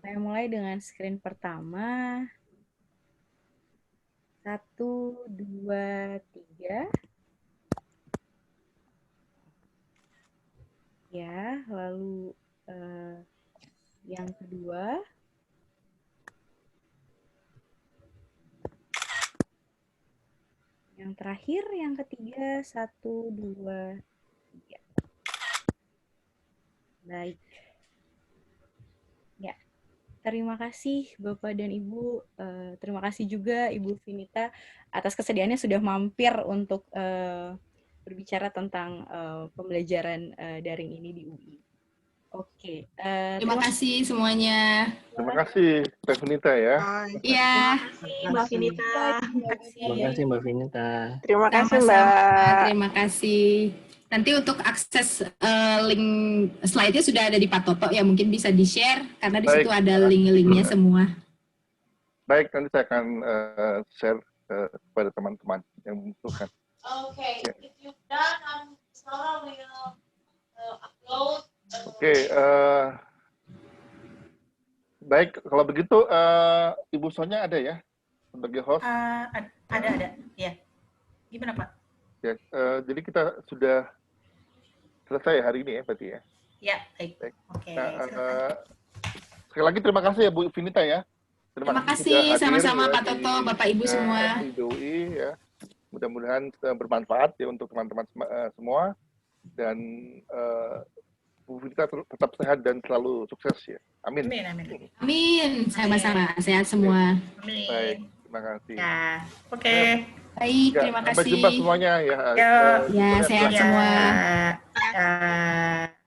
Saya mulai dengan screen pertama. 1, 2, 3. Ya, lalu yang kedua. Yang terakhir, yang ketiga, 1, 2, 3. Baik. Ya, terima kasih Bapak dan Ibu. Terima kasih juga Ibu Vinita atas kesediaannya sudah mampir untuk berbicara tentang pembelajaran daring ini di UI. Oke. Terima kasih semuanya. Terima kasih Mbak Vinita ya. Iya. Mbak Vinita. Terima kasih Mbak Vinita. Terima kasih Sama-sama. Mbak. Terima kasih. Nanti untuk akses link slide-nya sudah ada di Pak Toto ya, mungkin bisa di-share karena di situ ada link-linknya semua. Baik, nanti saya akan share kepada teman-teman yang membutuhkan. Okay, if you've done, Sarah will upload. Oke, baik. Kalau begitu, Ibu Sonya ada ya sebagai host? Ada, ya. Gimana Pak? Ya, jadi kita sudah selesai hari ini ya, berarti ya? Ya, baik. Oke. Sekali lagi terima kasih ya Bu Vinita ya. Terima kasih sama-sama Pak Toto, Bapak Ibu semua. Di UI ya. Mudah-mudahan bermanfaat ya untuk teman-teman semua. Dan Bu Vinita tetap sehat dan selalu sukses ya. Amin. Amin, amin. Amin, sama-sama. Sehat semua. Amin. Baik, terima kasih. Ya, oke. Baik, Ya, terima sampai kasih. jumpa semuanya ya. Ya, sehat semua. Ya.